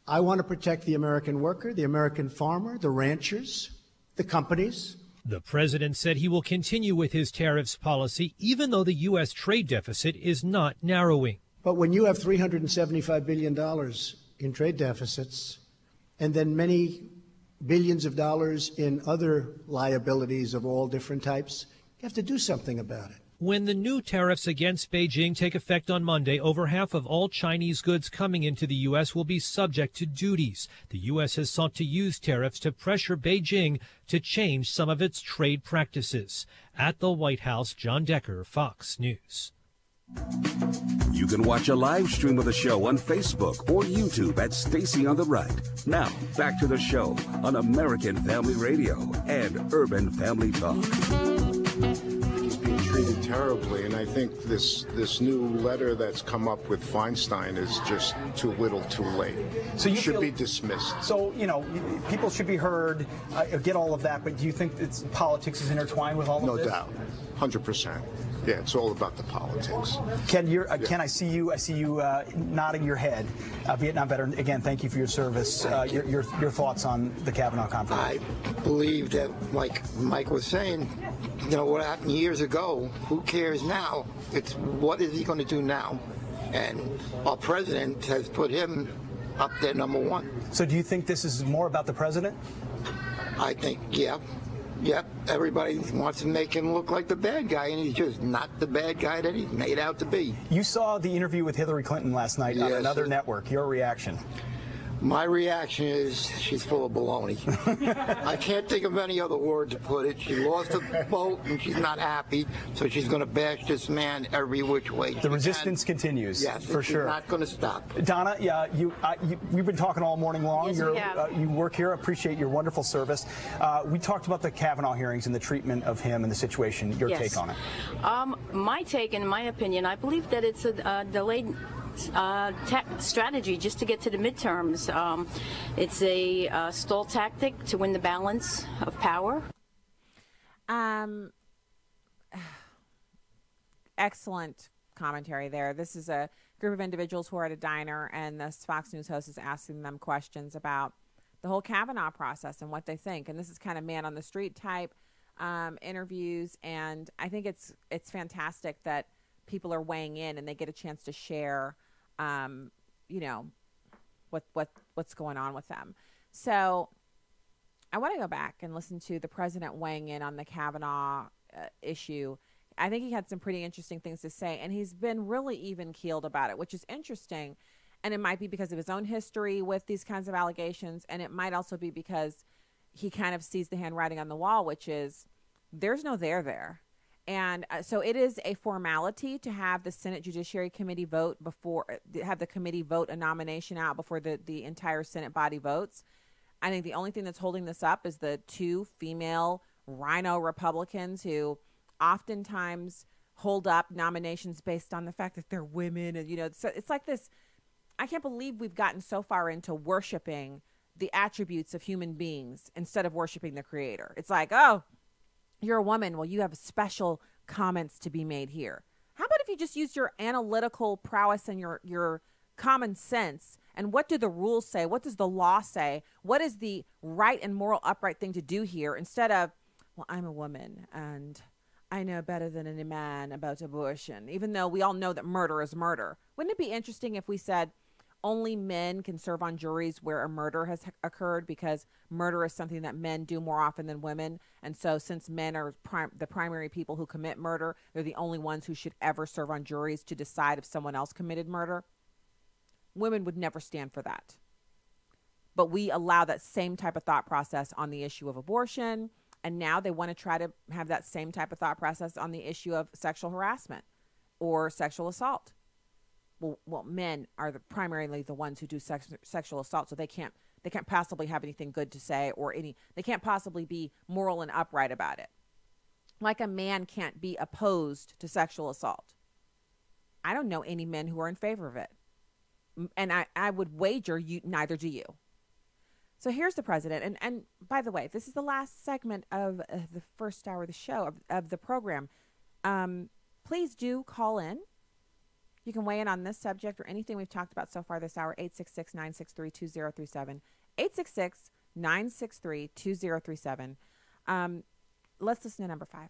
I want to protect the American worker, the American farmer, the ranchers, the companies. The president said he will continue with his tariffs policy, even though the U.S. trade deficit is not narrowing. But when you have $375 billion in trade deficits and then many billions of dollars in other liabilities of all different types, you have to do something about it. When the new tariffs against Beijing take effect on Monday, over half of all Chinese goods coming into the U.S. will be subject to duties. The U.S. has sought to use tariffs to pressure Beijing to change some of its trade practices. At the White House, John Decker, Fox News. You can watch a live stream of the show on Facebook or YouTube at Stacy on the Right. Now, back to the show on American Family Radio and Urban Family Talk. Treated terribly, and I think this new letter that's come up with Feinstein is just too little too late. So you should be dismissed. So, people should be heard, get all of that, but do you think politics is intertwined with all of this? No doubt, 100%. Yeah, it's all about the politics. Ken, Ken, I see you nodding your head. Vietnam veteran, again, thank you for your service. Your thoughts on the Kavanaugh conference? I believe that, like Mike was saying, what happened years ago, who cares now? It's what is he going to do now? And our president has put him up there number one. So do you think this is more about the president? I think, yeah. Yep, everybody wants to make him look like the bad guy, and he's just not the bad guy that he's made out to be. You saw the interview with Hillary Clinton last night on another network. Your reaction? My reaction is she's full of baloney. I can't think of any other word to put it. She lost the vote and she's not happy, so she's going to bash this man every which way. The resistance continues. Yes, for sure. She's not going to stop. Donna, we've been talking all morning long. Yes, you work here. Appreciate your wonderful service. We talked about the Kavanaugh hearings and the treatment of him and the situation. Your take on it? My take, in my opinion, I believe that it's a delayed strategy just to get to the midterms. It's a stall tactic to win the balance of power. Excellent commentary there. This is a group of individuals who are at a diner, and this Fox News host is asking them questions about the whole Kavanaugh process and what they think. And this is kind of man on the street type interviews, and I think it's fantastic that people are weighing in and they get a chance to share what's going on with them. So I want to go back and listen to the president weighing in on the Kavanaugh issue. I think he had some pretty interesting things to say, and he's been really even-keeled about it, which is interesting. And it might be because of his own history with these kinds of allegations, and it might also be because he kind of sees the handwriting on the wall, which is there's no there. And so it is a formality to have the Senate Judiciary Committee vote have the committee vote a nomination out before the entire Senate body votes. I think the only thing that's holding this up is the two female rhino Republicans who oftentimes hold up nominations based on the fact that they're women. And, so it's like this. I can't believe we've gotten so far into worshiping the attributes of human beings instead of worshiping the creator. It's like, oh, you're a woman. Well, you have special comments to be made here. How about if you just use your analytical prowess and your common sense? And what do the rules say? What does the law say? What is the right and moral upright thing to do here? Instead of, well, I'm a woman and I know better than any man about abortion, even though we all know that murder is murder. Wouldn't it be interesting if we said, only men can serve on juries where a murder has occurred, because murder is something that men do more often than women. And so since men are the primary people who commit murder, they're the only ones who should ever serve on juries to decide if someone else committed murder. Women would never stand for that. But we allow that same type of thought process on the issue of abortion. And now they want to try to have that same type of thought process on the issue of sexual harassment or sexual assault. Well, men are primarily the ones who do sexual assault, so they can't possibly have anything good to say, or they can't possibly be moral and upright about it. Like a man can't be opposed to sexual assault. I don't know any men who are in favor of it. And I would wager neither do you. So here's the president. And by the way, this is the last segment of the first hour of the show, of the program. Please do call in. You can weigh in on this subject or anything we've talked about so far this hour, 866-963-2037. 866-963-2037. Let's listen to number 5.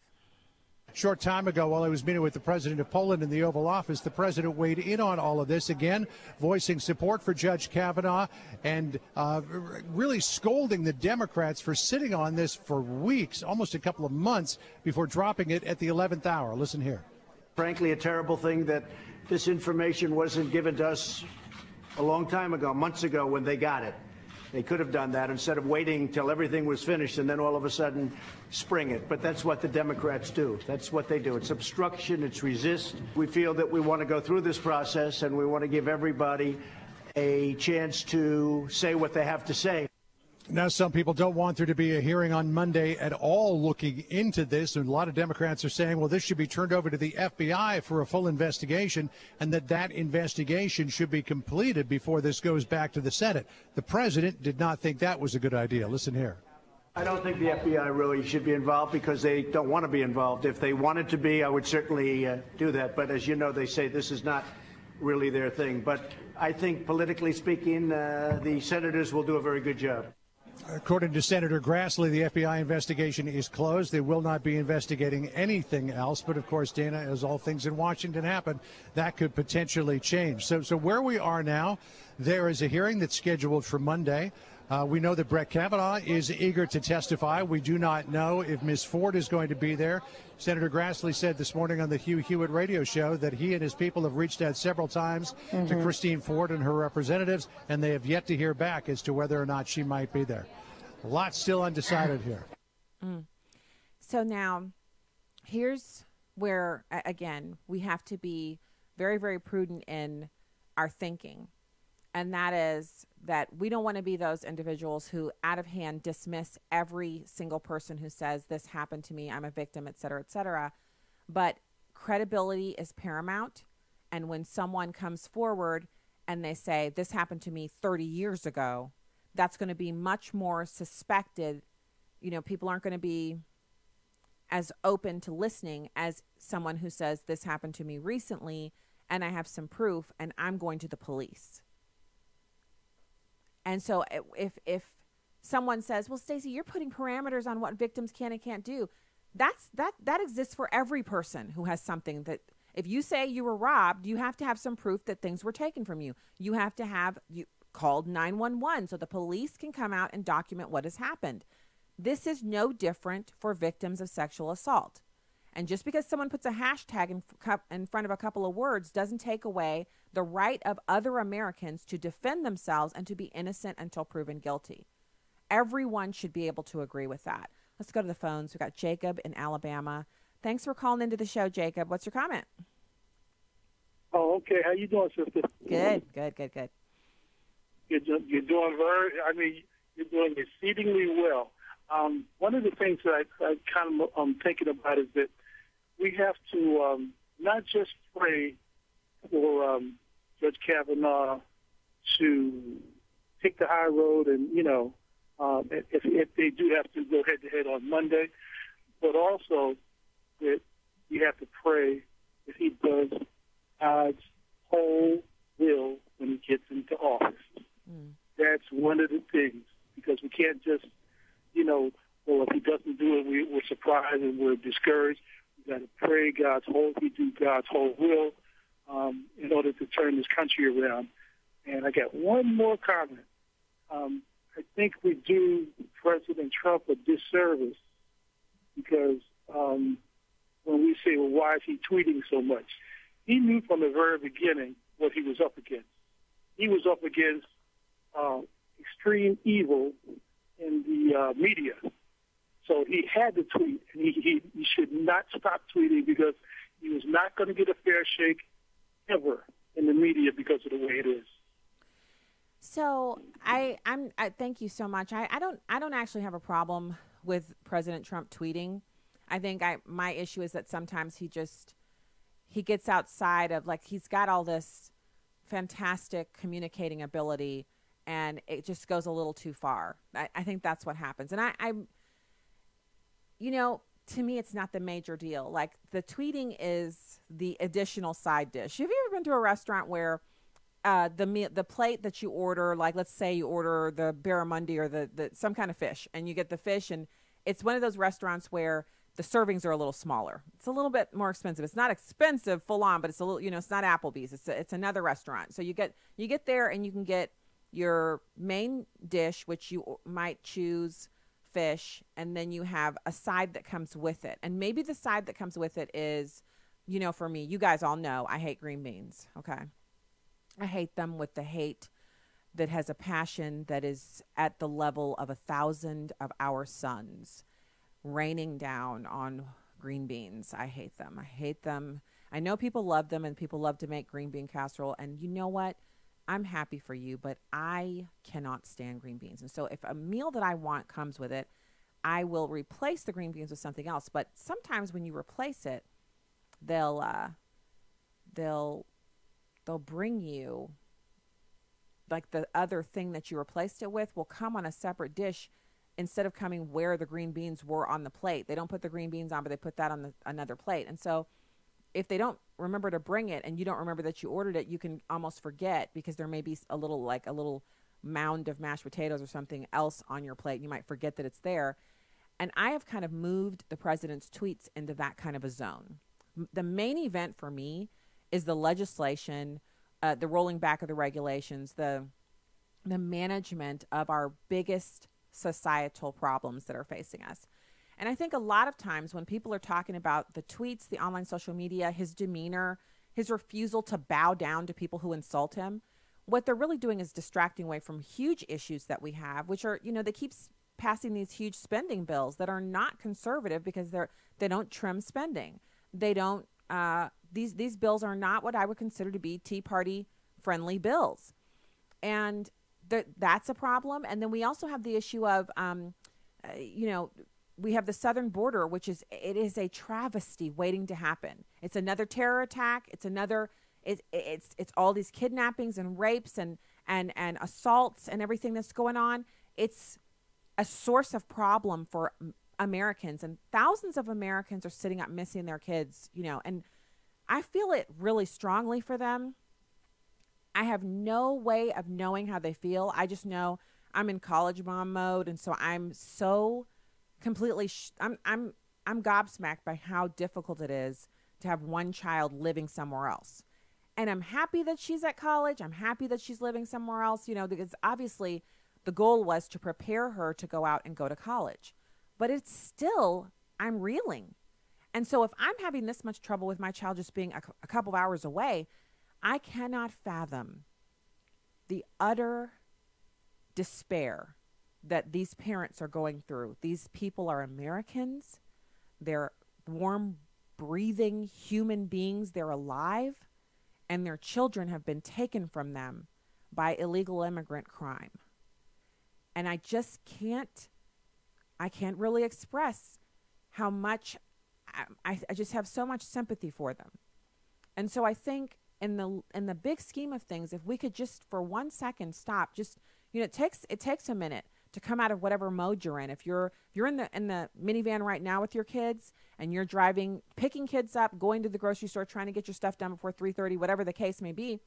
Short time ago, while I was meeting with the president of Poland in the Oval Office, the president weighed in on all of this, again, voicing support for Judge Kavanaugh and really scolding the Democrats for sitting on this for weeks, almost a couple of months, before dropping it at the 11th hour. Listen here. Frankly, a terrible thing that this information wasn't given to us a long time ago, months ago, when they got it. They could have done that instead of waiting till everything was finished and then all of a sudden spring it. But that's what the Democrats do. That's what they do. It's obstruction. It's resist. We feel that we want to go through this process and we want to give everybody a chance to say what they have to say. Now, some people don't want there to be a hearing on Monday at all looking into this. And a lot of Democrats are saying, well, this should be turned over to the FBI for a full investigation, and that investigation should be completed before this goes back to the Senate. The president did not think that was a good idea. Listen here. I don't think the FBI really should be involved because they don't want to be involved. If they wanted to be, I would certainly do that. But as you know, they say this is not really their thing. But I think politically speaking, the senators will do a very good job. According to Senator Grassley, the FBI investigation is closed. They will not be investigating anything else. But, of course, Dana, as all things in Washington happen, that could potentially change. So where we are now, there is a hearing that's scheduled for Monday. We know that Brett Kavanaugh is eager to testify. We do not know if Ms. Ford is going to be there. Senator Grassley said this morning on the Hugh Hewitt radio show that he and his people have reached out several times to Christine Ford and her representatives, and they have yet to hear back as to whether or not she might be there. A lot still undecided here. So now, here's where, again, we have to be very, very prudent in our thinking. And that is that we don't want to be those individuals who out of hand dismiss every single person who says this happened to me, I'm a victim, et cetera, et cetera. But credibility is paramount. And when someone comes forward and they say this happened to me 30 years ago, that's going to be much more suspected. You know, people aren't going to be as open to listening as someone who says this happened to me recently and I have some proof and I'm going to the police. And so if someone says, well, Stacey, you're putting parameters on what victims can and can't do, that exists for every person who has something that if you say you were robbed, you have to have some proof that things were taken from you. You have to have called 911 so the police can come out and document what has happened. This is no different for victims of sexual assault. And just because someone puts a hashtag in front of a couple of words doesn't take away the right of other Americans to defend themselves and to be innocent until proven guilty. Everyone should be able to agree with that. Let's go to the phones. We've got Jacob in Alabama. Thanks for calling into the show, Jacob. What's your comment? Oh, okay. How you doing, sister? Good. You're doing you're doing exceedingly well. One of the things that I kind of thinking about is that we have to not just pray for Judge Kavanaugh to take the high road and, if they do have to go head-to-head on Monday, but also that you have to pray that he does God's whole will when he gets into office. That's one of the things, because we can't just, well, if he doesn't do it, we're surprised and we're discouraged. We've got to pray he do God's whole will in order to turn this country around. And I got one more comment. I think we do President Trump a disservice because when we say, well, why is he tweeting so much? He knew from the very beginning what he was up against. He was up against extreme evil in the media. So he had to tweet, and he should not stop tweeting because he was not going to get a fair shake ever in the media because of the way it is. So I thank you so much. I don't actually have a problem with President Trump tweeting. I think my issue is that sometimes he gets outside of, like, he's got all this fantastic communicating ability and it just goes a little too far. I think that's what happens. And I to me, it's not the major deal. Like, the tweeting is the additional side dish. Have you ever been to a restaurant where the plate that you order, like, let's say you order the barramundi or the some kind of fish, and you get the fish, and it's one of those restaurants where the servings are a little smaller. It's a little bit more expensive. It's not expensive full on, but it's a little, it's not Applebee's. It's another restaurant. So you get there and you can get your main dish, which you might choose fish, and then you have a side that comes with it. And maybe the side that comes with it is, for me, you guys all know I hate green beans, okay? I hate them with the hate that has a passion that is at the level of 1,000 of our suns raining down on green beans. I hate them. I hate them. I know people love them and people love to make green bean casserole. And you know what? I'm happy for you, but I cannot stand green beans. And so if a meal that I want comes with it, I will replace the green beans with something else. But sometimes when you replace it, they'll bring you, like, the other thing that you replaced it with will come on a separate dish instead of coming where the green beans were on the plate. They don't put the green beans on, but they put that on another plate. And so if they don't remember to bring it and you don't remember that you ordered it, you can almost forget because there may be a little mound of mashed potatoes or something else on your plate. You might forget that it's there. And I have kind of moved the president's tweets into that kind of a zone. The main event for me is the legislation, the rolling back of the regulations, the management of our biggest societal problems that are facing us. And I think a lot of times when people are talking about the tweets, the online social media, his demeanor, his refusal to bow down to people who insult him, what they're really doing is distracting away from huge issues that we have, which are, they keep passing these huge spending bills that are not conservative because they don't trim spending. They don't, these bills are not what I would consider to be Tea Party friendly bills. And that's a problem. And then we also have the issue of, we have the southern border, which is a travesty waiting to happen. It's another terror attack. It's all these kidnappings and rapes and assaults and everything that's going on. It's a source of problem for Americans, and thousands of Americans are sitting up missing their kids, and I feel it really strongly for them. I have no way of knowing how they feel. I just know I'm in college mom mode, and so I'm so completely I'm gobsmacked by how difficult it is to have one child living somewhere else. And I'm happy that she's at college. I'm happy that she's living somewhere else, because obviously the goal was to prepare her to go out and go to college. But it's still, I'm reeling. And so if I'm having this much trouble with my child just being a couple of hours away, I cannot fathom the utter despair that these parents are going through. These people are Americans. They're warm, breathing human beings. They're alive, and their children have been taken from them by illegal immigrant crime. And I just can't really express how much I just have so much sympathy for them. And so I think in the big scheme of things, if we could just for 1 second stop, just, it takes a minute to come out of whatever mode you're in. If you're in the minivan right now with your kids and you're driving, picking kids up, going to the grocery store, trying to get your stuff done before 3:30, whatever the case may be,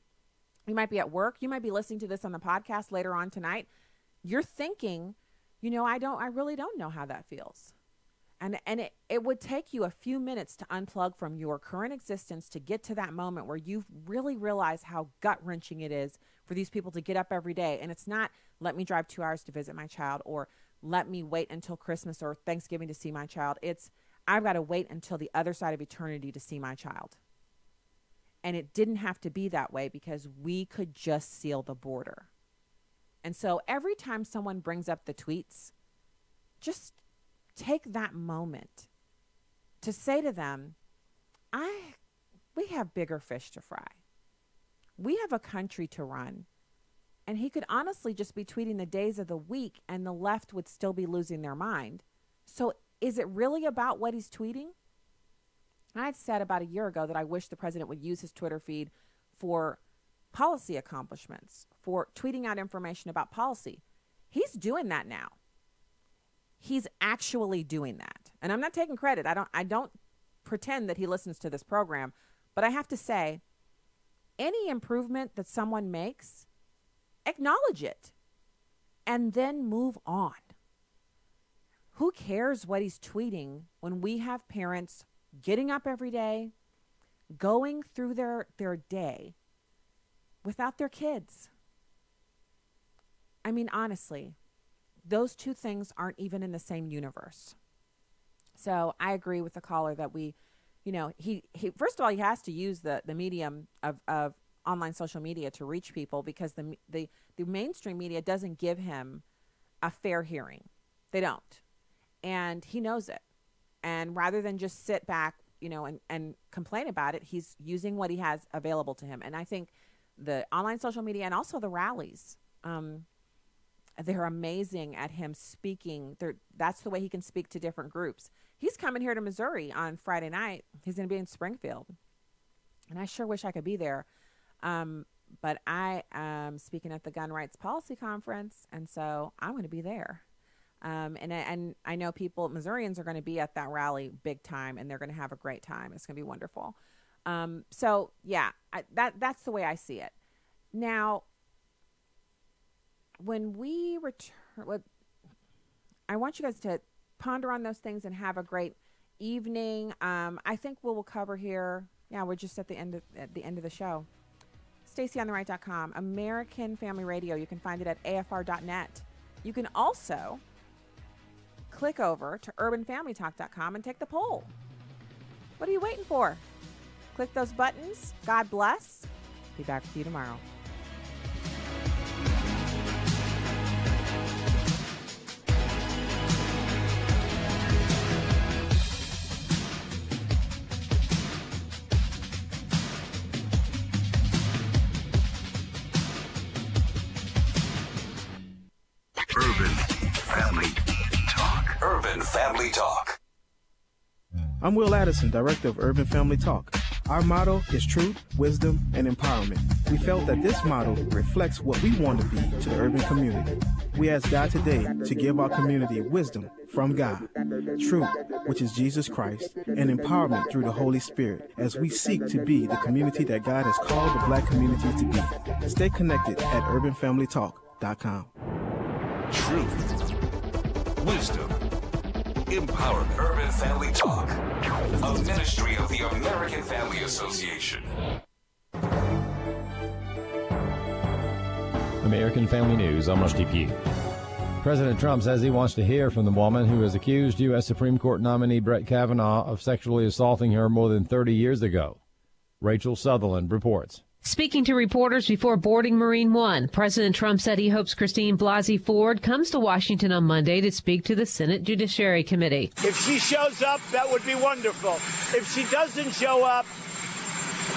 you might be at work. You might be listening to this on the podcast later on tonight. You're thinking, I really don't know how that feels. And it would take you a few minutes to unplug from your current existence to get to that moment where you really realize how gut-wrenching it is for these people to get up every day. And it's not, let me drive 2 hours to visit my child, or let me wait until Christmas or Thanksgiving to see my child. It's, I've got to wait until the other side of eternity to see my child. And it didn't have to be that way because we could just seal the border. And so every time someone brings up the tweets, just take that moment to say to them, we have bigger fish to fry. We have a country to run. And he could honestly just be tweeting the days of the week and the left would still be losing their mind. So is it really about what he's tweeting? I'd said about a year ago that I wish the president would use his Twitter feed for policy accomplishments, for tweeting out information about policy. He's doing that now. He's actually doing that. And I'm not taking credit. I don't pretend that he listens to this program, but I have to say, any improvement that someone makes, acknowledge it and then move on. Who cares what he's tweeting when we have parents getting up every day, going through their day without their kids? I mean, honestly, those two things aren't even in the same universe. So I agree with the caller that he first of all, he has to use the medium of online social media to reach people because the mainstream media doesn't give him a fair hearing. They don't. And he knows it. And rather than just sit back, and complain about it, he's using what he has available to him. And I think the online social media and also the rallies, they're amazing at him speaking. That's the way he can speak to different groups. He's coming here to Missouri on Friday night. He's going to be in Springfield. And I sure wish I could be there. But I am speaking at the Gun Rights Policy Conference, and so I'm going to be there. And I know Missourians are going to be at that rally big time, and they're going to have a great time. It's going to be wonderful. So yeah, that's the way I see it. Now, when we return, I want you guys to ponder on those things and have a great evening. I think we'll cover here. Yeah, we're just at the end of the show. StacyOnTheRight.com, American Family Radio. You can find it at AFR.net. You can also click over to UrbanFamilyTalk.com and take the poll. What are you waiting for? Click those buttons. God bless. Be back with you tomorrow. Urban Family Talk. I'm Will Addison, Director of Urban Family Talk. Our motto is truth, wisdom, and empowerment. We felt that this motto reflects what we want to be to the urban community. We ask God today to give our community wisdom from God, truth, which is Jesus Christ, and empowerment through the Holy Spirit as we seek to be the community that God has called the Black community to be. Stay connected at UrbanFamilyTalk.com. Truth, wisdom, empowerment. Urban Family Talk, a ministry of the American Family Association. American Family News, I'm Rusty Pugh. President Trump says he wants to hear from the woman who has accused U.S. Supreme Court nominee Brett Kavanaugh of sexually assaulting her more than 30 years ago. Rachel Sutherland reports. Speaking to reporters before boarding Marine One, President Trump said he hopes Christine Blasey Ford comes to Washington on Monday to speak to the Senate Judiciary Committee. If she shows up, that would be wonderful. If she doesn't show up,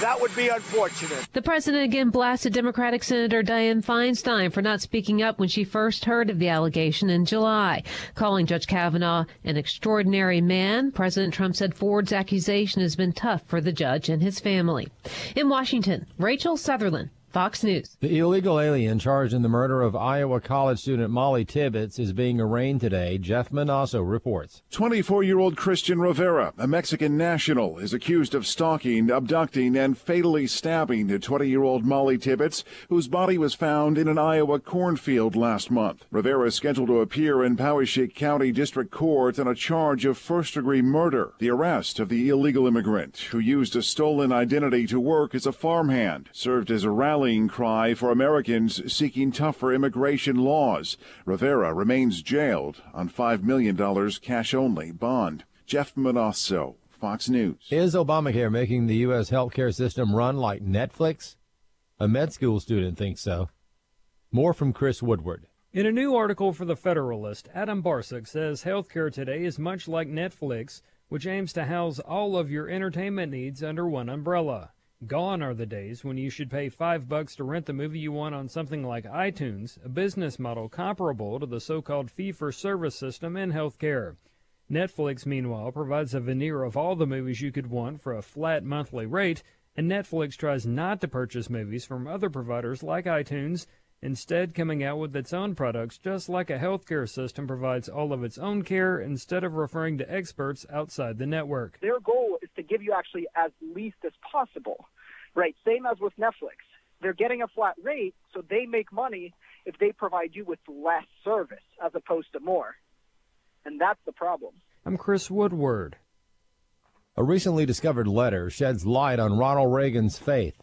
that would be unfortunate. The president again blasted Democratic Senator Dianne Feinstein for not speaking up when she first heard of the allegation in July. Calling Judge Kavanaugh an extraordinary man, President Trump said Ford's accusation has been tough for the judge and his family. In Washington, Rachel Sutherland, Fox News. The illegal alien charged in the murder of Iowa college student Molly Tibbetts is being arraigned today. Jeff Manasso reports. 24-year-old Christian Rivera, a Mexican national, is accused of stalking, abducting, and fatally stabbing the 20-year-old Molly Tibbetts, whose body was found in an Iowa cornfield last month. Rivera is scheduled to appear in Poweshiek County District Court on a charge of first-degree murder. The arrest of the illegal immigrant, who used a stolen identity to work as a farmhand, served as a rallying cry for Americans seeking tougher immigration laws. Rivera remains jailed on $5 million cash-only bond. Jeff Manasso, Fox News. Is Obamacare making the U.S. healthcare system run like Netflix? A med school student thinks so. More from Chris Woodward. In a new article for The Federalist, Adam Barsick says healthcare today is much like Netflix, which aims to house all of your entertainment needs under one umbrella. Gone are the days when you should pay $5 to rent the movie you want on something like iTunes, a business model comparable to the so-called fee-for-service system in healthcare. Netflix, meanwhile, provides a veneer of all the movies you could want for a flat monthly rate, and Netflix tries not to purchase movies from other providers like iTunes, instead coming out with its own products, just like a healthcare system provides all of its own care instead of referring to experts outside the network. Their goal is to give you actually as least as possible, right? Same as with Netflix. They're getting a flat rate, so they make money if they provide you with less service as opposed to more. And that's the problem. I'm Chris Woodward. A recently discovered letter sheds light on Ronald Reagan's faith.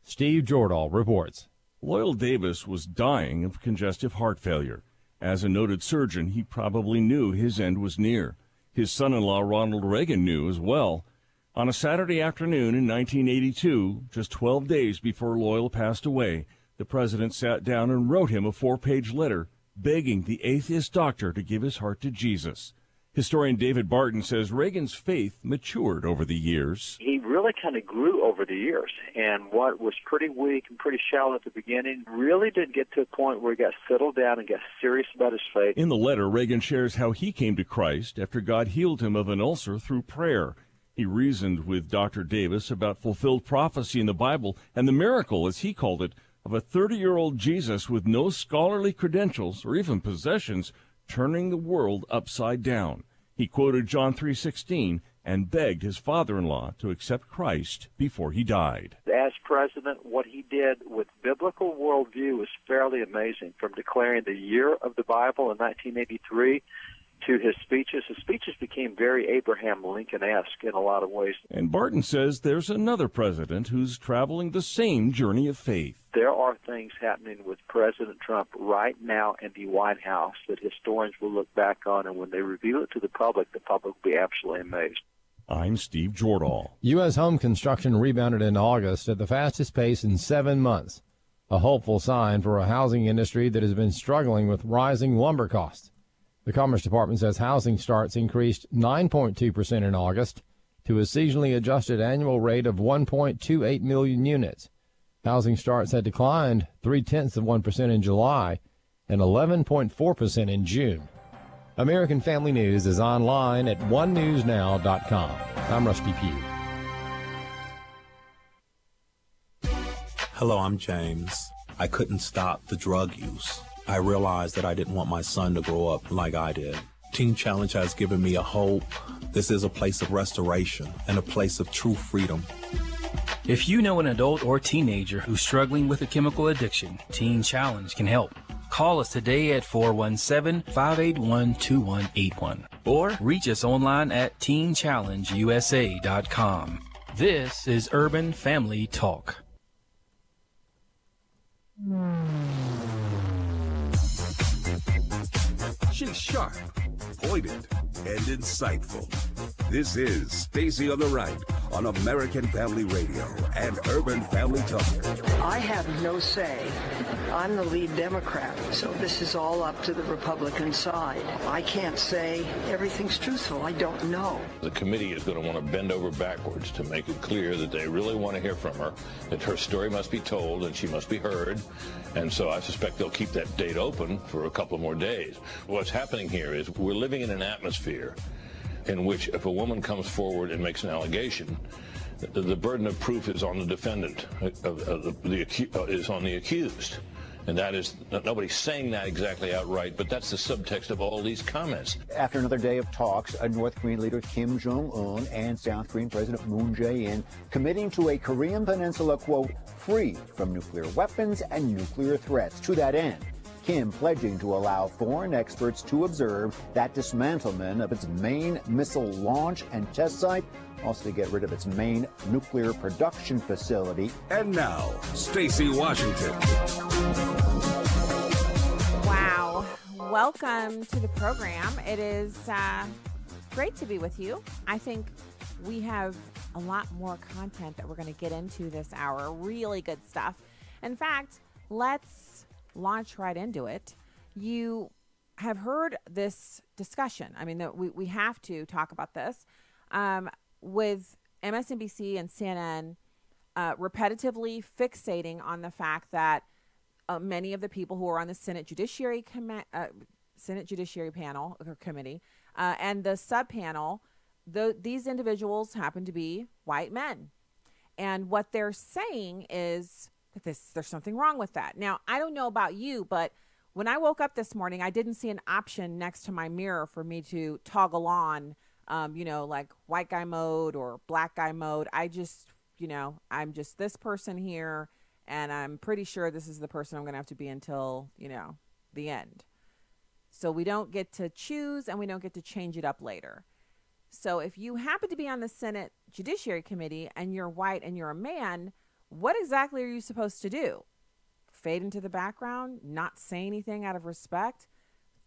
Steve Jordahl reports. Loyal Davis was dying of congestive heart failure. As a noted surgeon, he probably knew his end was near. His son-in-law, Ronald Reagan, knew as well. On a Saturday afternoon in 1982, just 12 days before Loyal passed away, the president sat down and wrote him a 4-page letter begging the atheist doctor to give his heart to Jesus. Historian David Barton says Reagan's faith matured over the years. He really kind of grew over the years, and what was pretty weak and pretty shallow at the beginning really did get to a point where he got settled down and got serious about his faith. In the letter, Reagan shares how he came to Christ after God healed him of an ulcer through prayer. He reasoned with Dr. Davis about fulfilled prophecy in the Bible and the miracle, as he called it, of a 30-year-old Jesus with no scholarly credentials or even possessions turning the world upside down. He quoted John 3:16 and begged his father-in-law to accept Christ before he died. As president, what he did with biblical worldview was fairly amazing, from declaring the year of the Bible in 1983 to his speeches. His speeches became very Abraham Lincoln-esque in a lot of ways. And Barton says there's another president who's traveling the same journey of faith. There are things happening with President Trump right now in the White House that historians will look back on, and when they reveal it to the public will be absolutely amazed. I'm Steve Jordahl. U.S. home construction rebounded in August at the fastest pace in 7 months, a hopeful sign for a housing industry that has been struggling with rising lumber costs. The Commerce Department says housing starts increased 9.2% in August to a seasonally adjusted annual rate of 1.28 million units. Housing starts had declined 0.3% in July and 11.4% in June. American Family News is online at onenewsnow.com. I'm Rusty Pugh. Hello, I'm James. I couldn't stop the drug use. I realized that I didn't want my son to grow up like I did. Teen Challenge has given me a hope. This is a place of restoration and a place of true freedom. If you know an adult or teenager who's struggling with a chemical addiction, Teen Challenge can help. Call us today at 417-581-2181 or reach us online at teenchallengeusa.com. This is Urban Family Talk. She's sharp, pointed, and insightful. This is Stacy on the Right on American Family Radio and Urban Family Talk. I have no say. I'm the lead Democrat, so this is all up to the Republican side. I can't say everything's truthful. I don't know. The committee is going to want to bend over backwards to make it clear that they really want to hear from her, that her story must be told and she must be heard. And so I suspect they'll keep that date open for a couple more days. What's happening here is we're living in an atmosphere in which if a woman comes forward and makes an allegation, the burden of proof is on the defendant, is on the accused. And that is, nobody's saying that exactly outright, but that's the subtext of all these comments. After another day of talks, North Korean leader Kim Jong-un and South Korean President Moon Jae-in committing to a Korean peninsula, quote, free from nuclear weapons and nuclear threats. To that end, Kim pledging to allow foreign experts to observe that dismantlement of its main missile launch and test site, also to get rid of its main nuclear production facility. And now, Stacey Washington. Wow. Welcome to the program. It is great to be with you. I think we have a lot more content that we're going to get into this hour. Really good stuff. In fact, let's launch right into it. You have heard this discussion. I mean, we have to talk about this with MSNBC and CNN repetitively fixating on the fact that many of the people who are on the Senate Judiciary panel or committee and the subpanel, these individuals happen to be white men. And what they're saying is that there's something wrong with that. Now, I don't know about you, but when I woke up this morning, I didn't see an option next to my mirror for me to toggle on, like white guy mode or black guy mode. I just, I'm just this person here, and I'm pretty sure this is the person I'm going to have to be until, the end. So we don't get to choose, and we don't get to change it up later. So if you happen to be on the Senate Judiciary Committee and you're white and you're a man, what exactly are you supposed to do? Fade into the background, not say anything out of respect,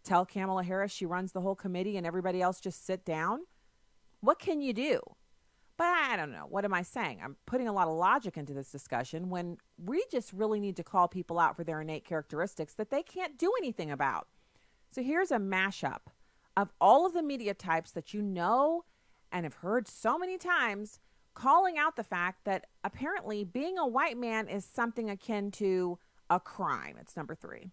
tell Kamala Harris she runs the whole committee and everybody else just sit down? What can you do? But I don't know. What am I saying? I'm putting a lot of logic into this discussion when we just really need to call people out for their innate characteristics that they can't do anything about. So here's a mashup of all of the media types that you know and have heard so many times calling out the fact that apparently being a white man is something akin to a crime. It's number 3.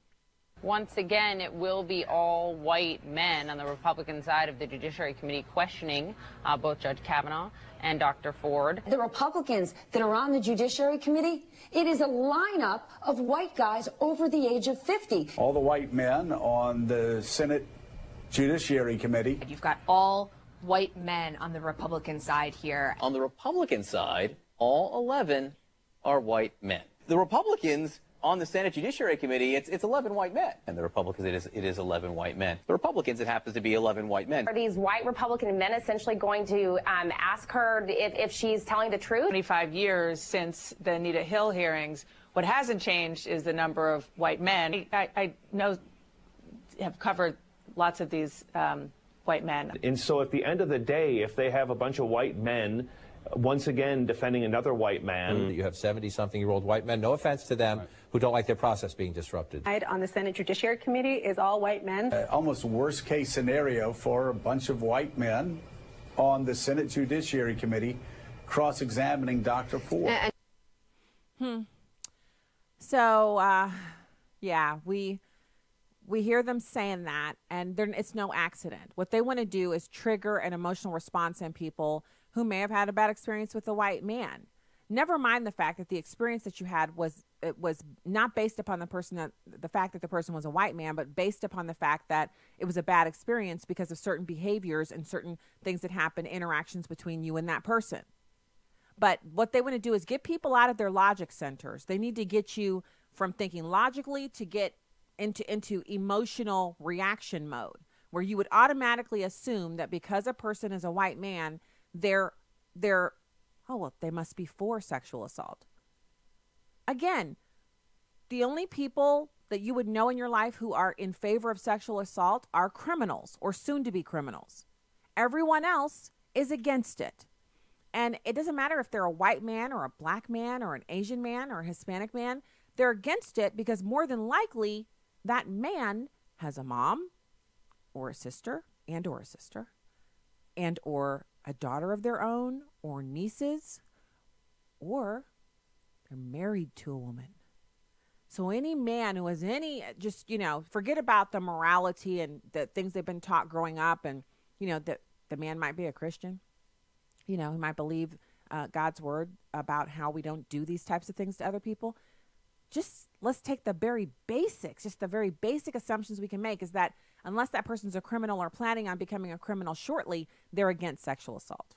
Once again, it will be all white men on the Republican side of the Judiciary Committee questioning both Judge Kavanaugh and Dr. Ford. The Republicans that are on the Judiciary Committee, it is a lineup of white guys over the age of 50. All the white men on the Senate Judiciary Committee. You've got all white men on the Republican side here. On the Republican side, all 11 are white men. The Republicans on the Senate Judiciary Committee, it's 11 white men. And the Republicans, it is 11 white men. The Republicans, it happens to be 11 white men. Are these white Republican men essentially going to ask her if she's telling the truth? 25 years since the Anita Hill hearings, what hasn't changed is the number of white men. I know, have covered lots of these white men. And so at the end of the day, if they have a bunch of white men once again defending another white man. You have 70-something-year-old white men, no offense to them, who don't like their process being disrupted. On the Senate Judiciary Committee is all white men. Almost worst case scenario for a bunch of white men on the Senate Judiciary Committee cross-examining Dr. Ford. So, yeah, we hear them saying that, and it's no accident. What they want to do is trigger an emotional response in people who may have had a bad experience with a white man. Never mind the fact that the experience that you had was not based upon the fact that the person was a white man, but based upon the fact that it was a bad experience because of certain behaviors and certain things that happen, interactions between you and that person. But what they want to do is get people out of their logic centers. They need to get you from thinking logically to get into emotional reaction mode, where you would automatically assume that because a person is a white man, they must be for sexual assault. Again, the only people that you would know in your life who are in favor of sexual assault are criminals or soon to be criminals. Everyone else is against it. And it doesn't matter if they're a white man or a black man or an Asian man or a Hispanic man. They're against it because more than likely that man has a mom or a sister and or a daughter of their own or nieces, or they're married to a woman. So any man who has forget about the morality and the things they've been taught growing up, and, that the man might be a Christian. He might believe God's word about how we don't do these types of things to other people. Just let's take the very basics, just the very basic assumptions we can make is that unless that person's a criminal or planning on becoming a criminal shortly, they're against sexual assault.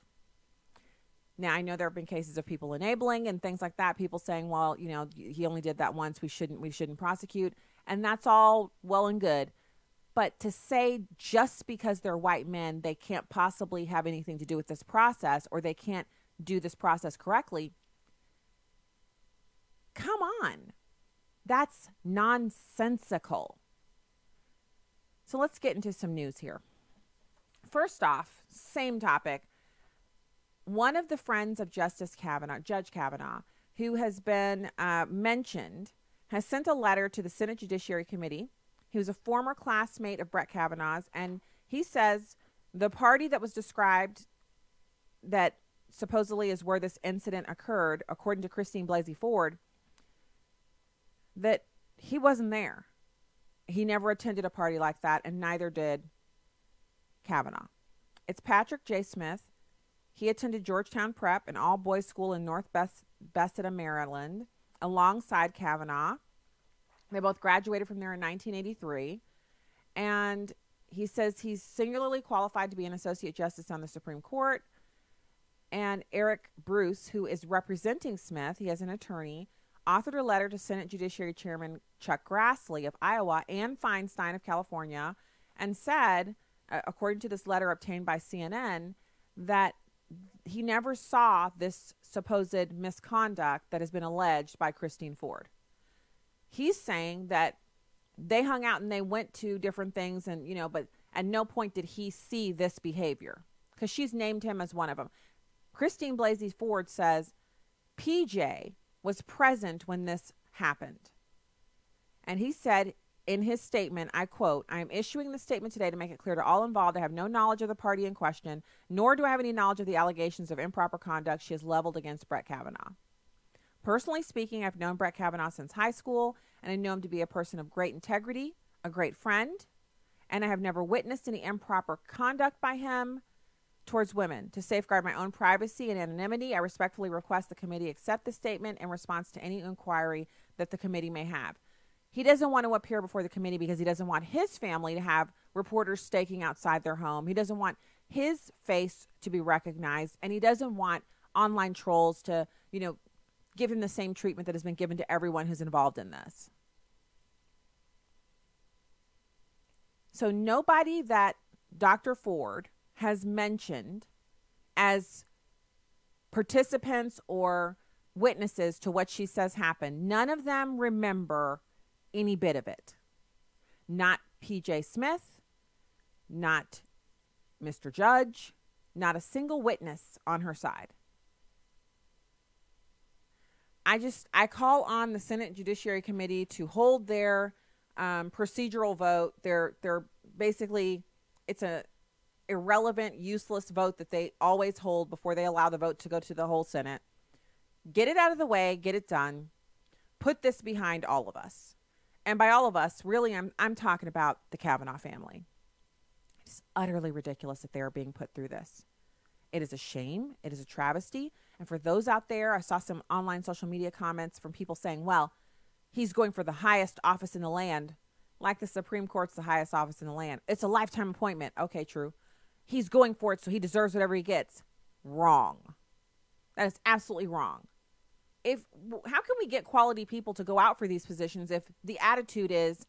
Now, I know there have been cases of people enabling and things like that, people saying, well, you know, he only did that once, we shouldn't prosecute. And that's all well and good. But to say just because they're white men, they can't possibly have anything to do with this process or they can't do this process correctly, come on. That's nonsensical. So let's get into some news here. First off, same topic. One of the friends of Justice Kavanaugh, Judge Kavanaugh, who has been mentioned, has sent a letter to the Senate Judiciary Committee. He was a former classmate of Brett Kavanaugh's, and he says the party that was described that supposedly is where this incident occurred, according to Christine Blasey Ford, that he wasn't there. He never attended a party like that, and neither did Kavanaugh. It's Patrick J. Smith. He attended Georgetown Prep, an all-boys school in North Bethesda, Maryland, alongside Kavanaugh. They both graduated from there in 1983. And he says he's singularly qualified to be an associate justice on the Supreme Court. And Eric Bruce, who is representing Smith, he has an attorney, authored a letter to Senate Judiciary Chairman Chuck Grassley of Iowa and Feinstein of California and said, according to this letter obtained by CNN, that he never saw this supposed misconduct that has been alleged by Christine Ford. He's saying that they hung out and they went to different things and, you know, but at no point did he see this behavior because she's named him as one of them. Christine Blasey Ford says PJ was present when this happened. And he said in his statement, I quote, I am issuing this statement today to make it clear to all involved I have no knowledge of the party in question, nor do I have any knowledge of the allegations of improper conduct she has leveled against Brett Kavanaugh. Personally speaking, I've known Brett Kavanaugh since high school, and I know him to be a person of great integrity, a great friend, and I have never witnessed any improper conduct by him towards women. To safeguard my own privacy and anonymity, I respectfully request the committee accept this statement in response to any inquiry that the committee may have. He doesn't want to appear before the committee because he doesn't want his family to have reporters staking outside their home. He doesn't want his face to be recognized, and he doesn't want online trolls to, you know, give him the same treatment that has been given to everyone who's involved in this. So nobody that Dr. Ford has mentioned as participants or witnesses to what she says happened, none of them remember any bit of it. Not PJ Smith, not Mr. Judge, not a single witness on her side. I call on the Senate Judiciary Committee to hold their procedural vote. They're basically, it's a irrelevant, useless vote that they always hold before they allow the vote to go to the whole Senate. Get it out of the way, get it done. Put this behind all of us. And by all of us, really, I'm talking about the Kavanaugh family. It's utterly ridiculous that they are being put through this. It is a shame. It is a travesty. And for those out there, I saw some online social media comments from people saying, well, he's going for the highest office in the land, like the Supreme Court's the highest office in the land. It's a lifetime appointment. Okay, true. He's going for it, so he deserves whatever he gets. Wrong. That is absolutely wrong. How can we get quality people to go out for these positions if the attitude is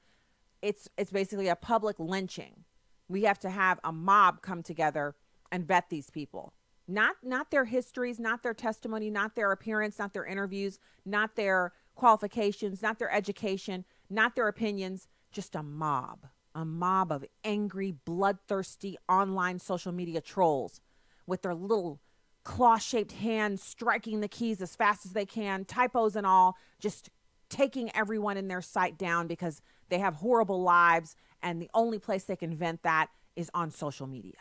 it's basically a public lynching? We have to have a mob come together and vet these people. Not their histories, not their testimony, not their appearance, not their interviews, not their qualifications, not their education, not their opinions, just a mob of angry, bloodthirsty online social media trolls with their little claw-shaped hands striking the keys as fast as they can, typos and all, just taking everyone in their sight down because they have horrible lives and the only place they can vent that is on social media.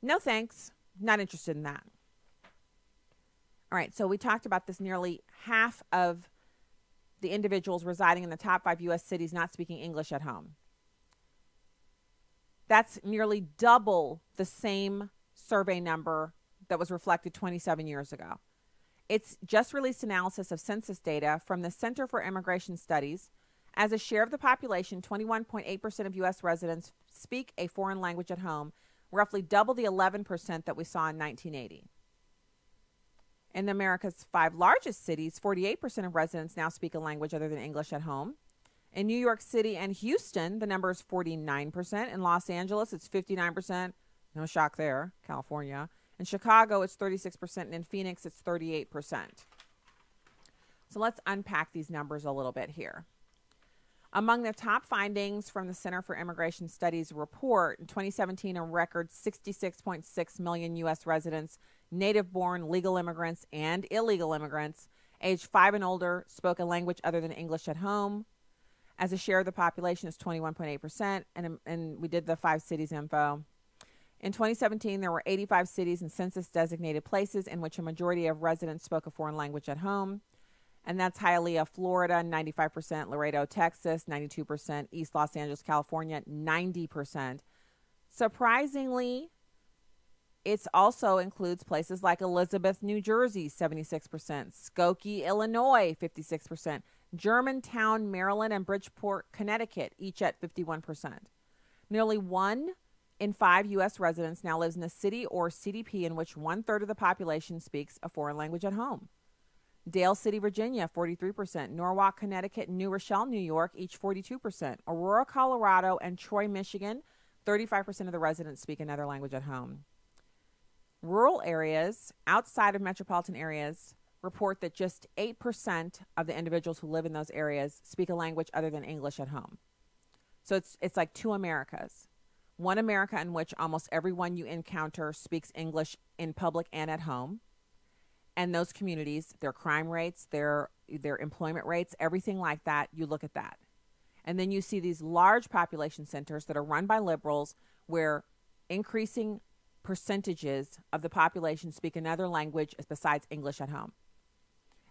No thanks. Not interested in that. All right, so we talked about this. Nearly half of the individuals residing in the top 5 U.S. cities not speaking English at home. That's nearly double the same survey number that was reflected 27 years ago. It's just released analysis of census data from the Center for Immigration Studies. As a share of the population, 21.8% of U.S. residents speak a foreign language at home, roughly double the 11% that we saw in 1980. In America's 5 largest cities, 48% of residents now speak a language other than English at home. In New York City and Houston, the number is 49%. In Los Angeles, it's 59%. No shock there. California. In Chicago, it's 36%. And in Phoenix, it's 38%. So let's unpack these numbers a little bit here. Among the top findings from the Center for Immigration Studies report, in 2017, a record 66.6 million U.S. residents, native-born, legal immigrants, and illegal immigrants, aged 5 and older, spoke a language other than English at home. As a share of the population is 21.8%, and we did the 5 cities info. In 2017, there were 85 cities and census-designated places in which a majority of residents spoke a foreign language at home. And that's Hialeah, Florida, 95%, Laredo, Texas, 92%, East Los Angeles, California, 90%. Surprisingly, it also includes places like Elizabeth, New Jersey, 76%, Skokie, Illinois, 56%, Germantown, Maryland, and Bridgeport, Connecticut, each at 51%. Nearly 1 in 5 U.S. residents now lives in a city or CDP in which 1/3 of the population speaks a foreign language at home. Dale City, Virginia, 43%. Norwalk, Connecticut, and New Rochelle, New York, each 42%. Aurora, Colorado, and Troy, Michigan, 35% of the residents speak another language at home. Rural areas outside of metropolitan areas report that just 8% of the individuals who live in those areas speak a language other than English at home. So it's like 2 Americas. One America in which almost everyone you encounter speaks English in public and at home. And those communities, their crime rates, their employment rates, everything like that, you look at that. And then you see these large population centers that are run by liberals where increasing percentages of the population speak another language besides English at home.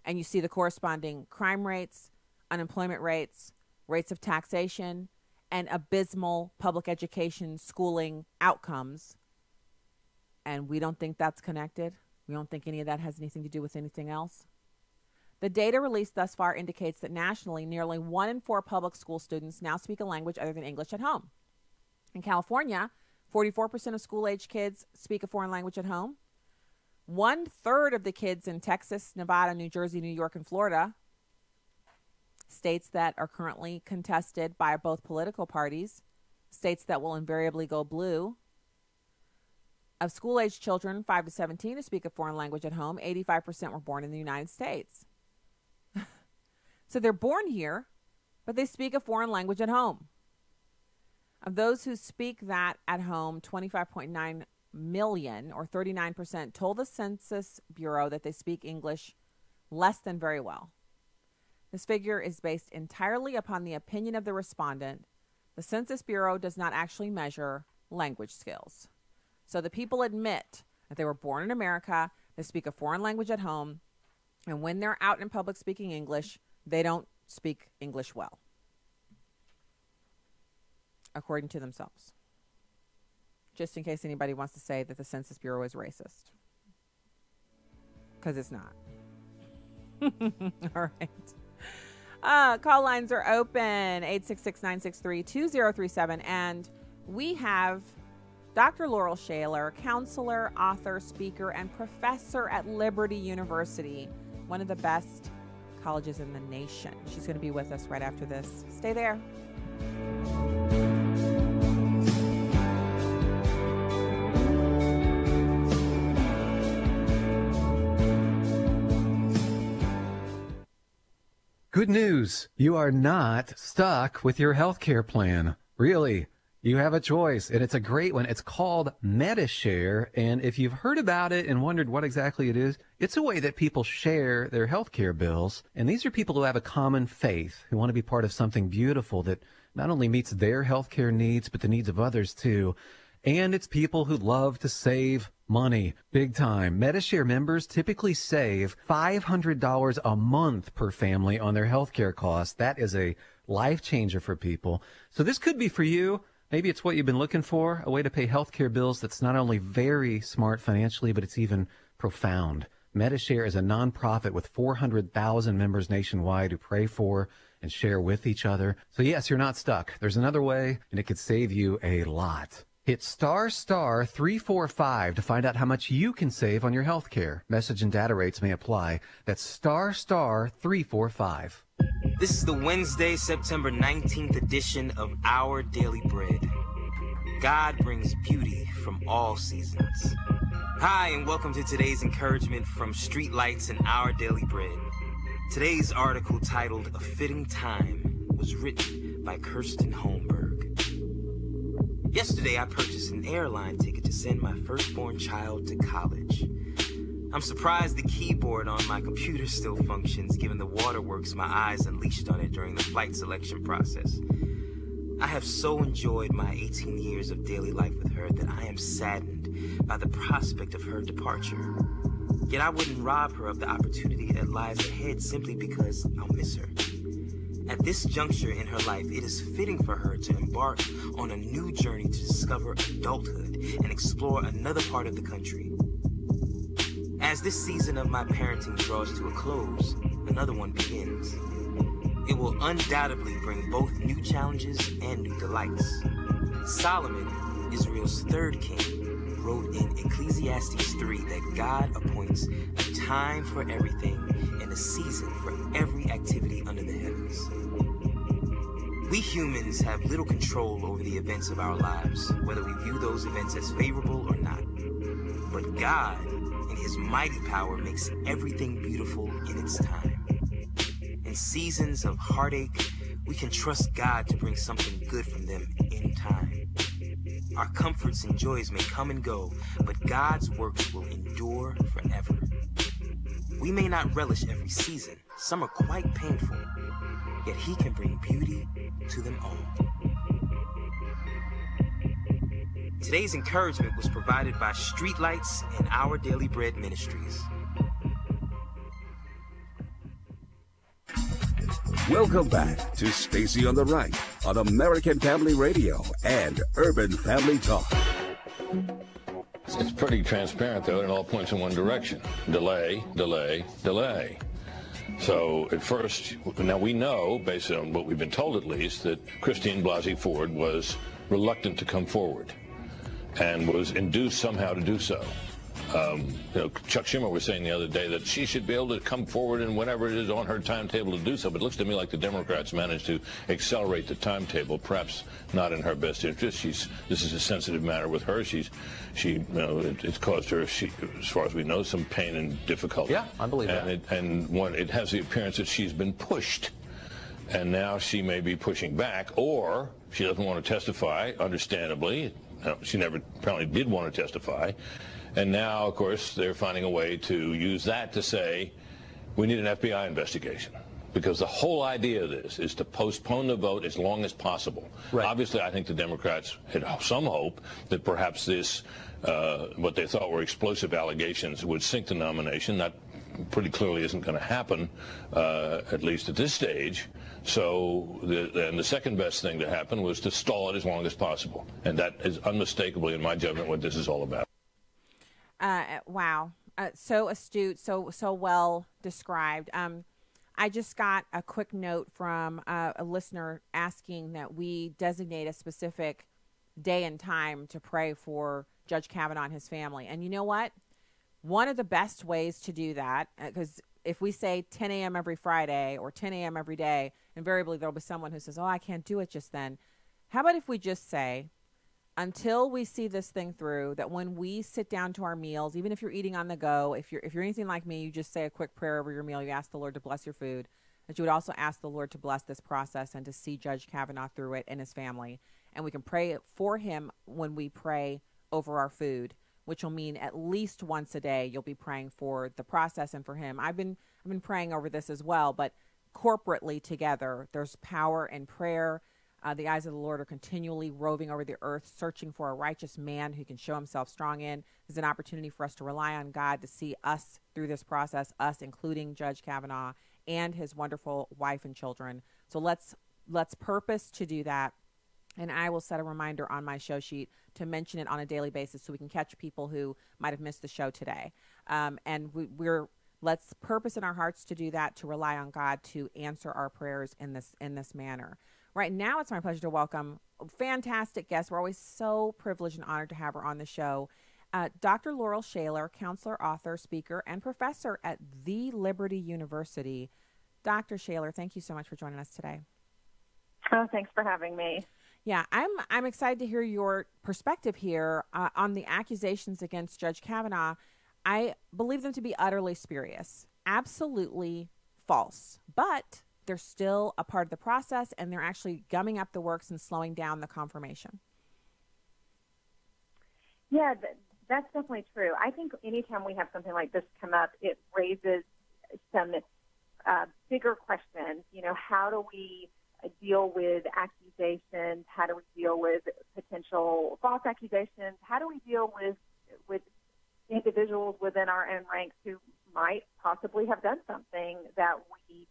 And you see the corresponding crime rates, unemployment rates, rates of taxation, and abysmal public education schooling outcomes. And we don't think that's connected. We don't think any of that has anything to do with anything else. The data released thus far indicates that nationally, nearly 1 in 4 public school students now speak a language other than English at home. In California, 44% of school-age kids speak a foreign language at home. 1/3 of the kids in Texas, Nevada, New Jersey, New York, and Florida, states that are currently contested by both political parties, states that will invariably go blue. Of school-age children 5 to 17 who speak a foreign language at home, 85% were born in the United States. So they're born here, but they speak a foreign language at home. Of those who speak that at home, 25.9 million, or 39%, told the Census Bureau that they speak English less than very well. This figure is based entirely upon the opinion of the respondent. The Census Bureau does not actually measure language skills. So the people admit that they were born in America, they speak a foreign language at home, and when they're out in public speaking English, they don't speak English well, according to themselves. Just in case anybody wants to say that the Census Bureau is racist. Because it's not. All right. Call lines are open, 866-963-2037. And we have Dr. Laurel Shaler, counselor, author, speaker, and professor at Liberty University, one of the best colleges in the nation. She's going to be with us right after this. Stay there. Good news. You are not stuck with your healthcare plan. Really. You have a choice, and it's a great one. It's called MediShare, and if you've heard about it and wondered what exactly it is, it's a way that people share their healthcare bills, and these are people who have a common faith, who want to be part of something beautiful that not only meets their healthcare needs, but the needs of others too. And it's people who love to save money, big time. MediShare members typically save $500 a month per family on their healthcare costs. That is a life changer for people. So this could be for you. Maybe it's what you've been looking for, a way to pay healthcare bills that's not only very smart financially, but it's even profound. Medishare is a nonprofit with 400,000 members nationwide who pray for and share with each other. So yes, you're not stuck. There's another way, and it could save you a lot. Hit *345 to find out how much you can save on your health care. Message and data rates may apply. That's *345. This is the Wednesday, September 19th edition of Our Daily Bread. God brings beauty from all seasons. Hi, and welcome to today's encouragement from Streetlights and Our Daily Bread. Today's article, titled A Fitting Time, was written by Kirsten Holmberg. Yesterday, I purchased an airline ticket to send my firstborn child to college. I'm surprised the keyboard on my computer still functions, given the waterworks my eyes unleashed on it during the flight selection process. I have so enjoyed my 18 years of daily life with her that I am saddened by the prospect of her departure. Yet I wouldn't rob her of the opportunity that lies ahead simply because I'll miss her. At this juncture in her life, it is fitting for her to embark on a new journey to discover adulthood and explore another part of the country. As this season of my parenting draws to a close, another one begins. It will undoubtedly bring both new challenges and new delights. Solomon, Israel's third king, wrote in Ecclesiastes 3 that God appoints a time for everything and a season for every activity under the heavens. We humans have little control over the events of our lives, whether we view those events as favorable or not. But God, in his mighty power, makes everything beautiful in its time. In seasons of heartache, we can trust God to bring something good from them in time. Our comforts and joys may come and go, but God's works will endure forever. We may not relish every season. Some are quite painful, yet he can bring beauty to them all. Today's encouragement was provided by Streetlights and Our Daily Bread Ministries. Welcome back to Stacy on the Right on American Family Radio and Urban Family Talk. It's pretty transparent, though, and it all points in one direction. Delay, delay, delay. So at first, now we know, based on what we've been told at least, that Christine Blasey Ford was reluctant to come forward and was induced somehow to do so. Chuck Schumer was saying the other day that she should be able to come forward and whenever it is on her timetable to do so. But it looks to me like the Democrats managed to accelerate the timetable, perhaps not in her best interest. This is a sensitive matter with her. It's caused her, as far as we know, some pain and difficulty. Yeah, I believe that. It has the appearance that she's been pushed, and now she may be pushing back, or she doesn't want to testify, understandably. She never apparently did want to testify. And now, of course, they're finding a way to use that to say, we need an FBI investigation. Because the whole idea of this is to postpone the vote as long as possible. Right. Obviously, I think the Democrats had some hope that perhaps this, what they thought were explosive allegations, would sink the nomination. That pretty clearly isn't going to happen, at least at this stage. So the second best thing to happen was to stall it as long as possible. And that is unmistakably, in my judgment, what this is all about. Wow. So astute, so well described. I just got a quick note from a listener asking that we designate a specific day and time to pray for Judge Kavanaugh and his family. And you know what? One of the best ways to do that, because if we say 10 a.m. every Friday or 10 a.m. every day, invariably there'll be someone who says, oh, I can't do it just then. How about if we just say, until we see this thing through, that when we sit down to our meals, even if you're eating on the go, if you're anything like me, you just say a quick prayer over your meal. You ask the Lord to bless your food, that you would also ask the Lord to bless this process and to see Judge Kavanaugh through it and his family. And we can pray for him when we pray over our food, which will mean at least once a day you'll be praying for the process and for him. I've been praying over this as well, but corporately together, there's power in prayer. The eyes of the Lord are continually roving over the earth, searching for a righteous man who can show himself strong in. There's an opportunity for us to rely on God to see us through this process, us including Judge Kavanaugh and his wonderful wife and children. So let's purpose to do that. And I will set a reminder on my show sheet to mention it on a daily basis so we can catch people who might have missed the show today. And let's purpose in our hearts to do that, to rely on God to answer our prayers in this manner. Right now, it's my pleasure to welcome a fantastic guest. We're always so privileged and honored to have her on the show. Dr. Laurel Shaler, counselor, author, speaker, and professor at the Liberty University. Dr. Shaler, thank you so much for joining us today. Oh, thanks for having me. Yeah, I'm excited to hear your perspective here on the accusations against Judge Kavanaugh. I believe them to be utterly spurious, absolutely false, but they're still a part of the process, and they're actually gumming up the works and slowing down the confirmation. Yeah, that's definitely true. I think anytime we have something like this come up, it raises some bigger questions. You know, how do we deal with accusations? How do we deal with potential false accusations? How do we deal with individuals within our own ranks who might possibly have done something that we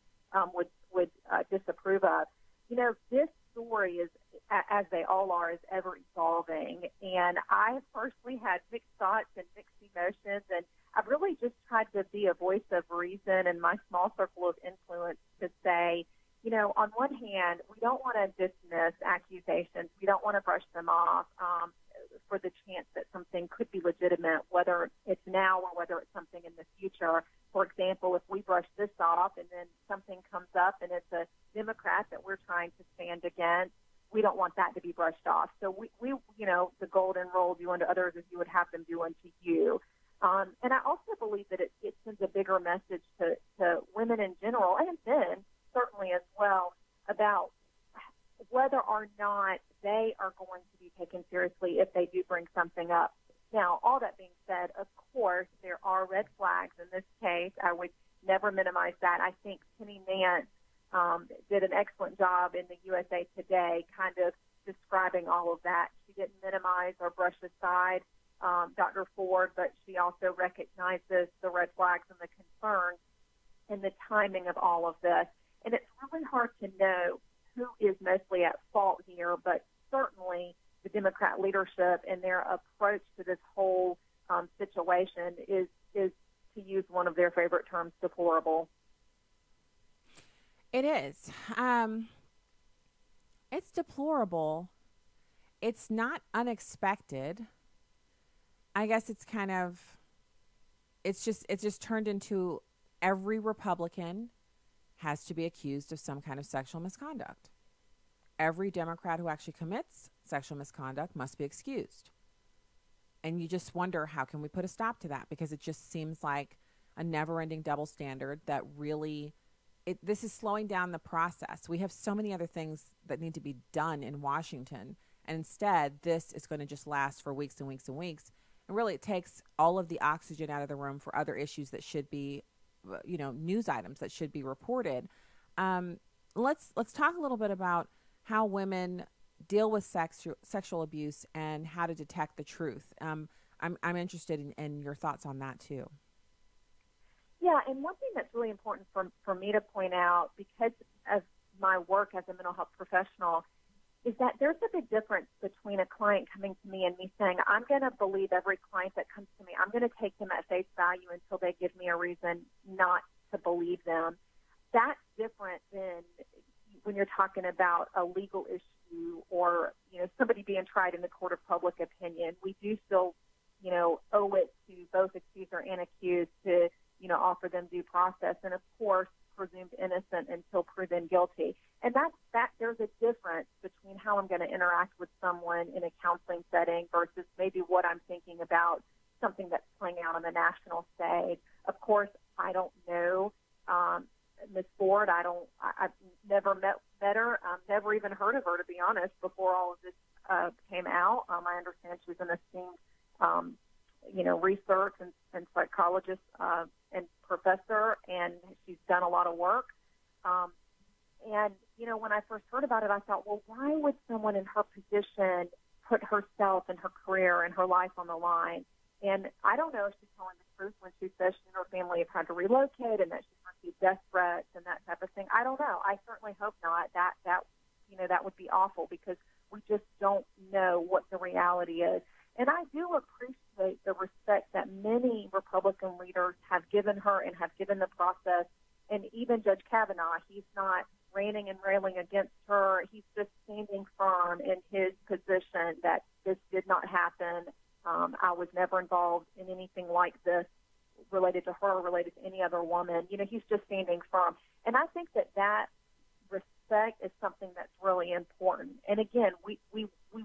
would disapprove of? You know, this story is, as they all are, is ever evolving. And I personally had mixed thoughts and mixed emotions, and I've really just tried to be a voice of reason in my small circle of influence to say, you know, on one hand, we don't want to dismiss accusations. We don't want to brush them off for the chance that something could be legitimate, whether it's now or whether it's something in the future. For example, if we brush this off and then something comes up and it's a Democrat that we're trying to stand against, we don't want that to be brushed off. So we you know, the golden rule, do unto others as you would have them do unto you. And I also believe that it sends a bigger message to women in general and men certainly as well about whether or not they are going to be taken seriously if they do bring something up. Now, all that being said, of course, there are red flags in this case. I would never minimize that. I think Penny Nance did an excellent job in the USA Today kind of describing all of that. She didn't minimize or brush aside Dr. Ford, but she also recognizes the red flags and the concerns and the timing of all of this. And it's really hard to know who is mostly at fault here, but certainly the Democrat leadership and their approach to this whole situation is, to use one of their favorite terms, deplorable. It is. It's deplorable. It's not unexpected. I guess it's kind of, it's just turned into every Republican has to be accused of some kind of sexual misconduct. Every Democrat who actually commits sexual misconduct must be excused. And you just wonder, how can we put a stop to that? Because it just seems like a never-ending double standard that really, this is slowing down the process. We have so many other things that need to be done in Washington. And instead, this is going to just last for weeks and weeks and weeks. And really, it takes all of the oxygen out of the room for other issues that should be, you know, news items that should be reported. Let's talk a little bit about how women deal with sexual abuse and how to detect the truth. I'm interested in your thoughts on that too. Yeah, and one thing that's really important for me to point out, because of my work as a mental health professional, is that there's a big difference between a client coming to me and me saying, I'm going to believe every client that comes to me. I'm going to take them at face value until they give me a reason not to believe them. That's different than when you're talking about a legal issue or, you know, somebody being tried in the court of public opinion. We do still, you know, owe it to both accuser and accused to, you know, offer them due process. And of course, presumed innocent until proven guilty. And that there's a difference between how I'm going to interact with someone in a counseling setting versus maybe what I'm thinking about something that's playing out on the national stage. Of course, I don't know Ms. Ford. I've never met her, never even heard of her, to be honest, before all of this came out. I understand she was an esteemed, you know, research and psychologist and professor, and she's done a lot of work. And, you know, when I first heard about it, I thought, well, why would someone in her position put herself and her career and her life on the line? And I don't know if she's telling the truth when she says she and her family have had to relocate and that she's received death threats and that type of thing. I don't know. I certainly hope not. That you know, that would be awful, because we just don't know what the reality is. And I do appreciate the respect that many Republican leaders have given her and have given the process. And even Judge Kavanaugh, he's not ranting and railing against her. He's just standing firm in his position that this did not happen. I was never involved in anything like this related to her, related to any other woman. You know, he's just standing firm. And I think that respect is something that's really important. And again, we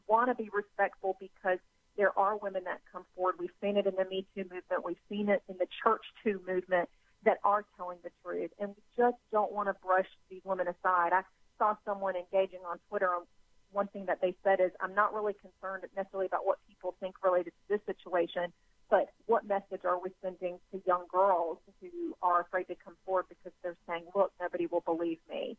want to be respectful because there are women that come forward. We've seen it in the Me Too movement. We've seen it in the Church Too movement that are telling the truth. And we just don't want to brush these women aside. I saw someone engaging on Twitter. One thing that they said is, I'm not really concerned necessarily about what people think related to this situation, but what message are we sending to young girls who are afraid to come forward because they're saying, look, nobody will believe me.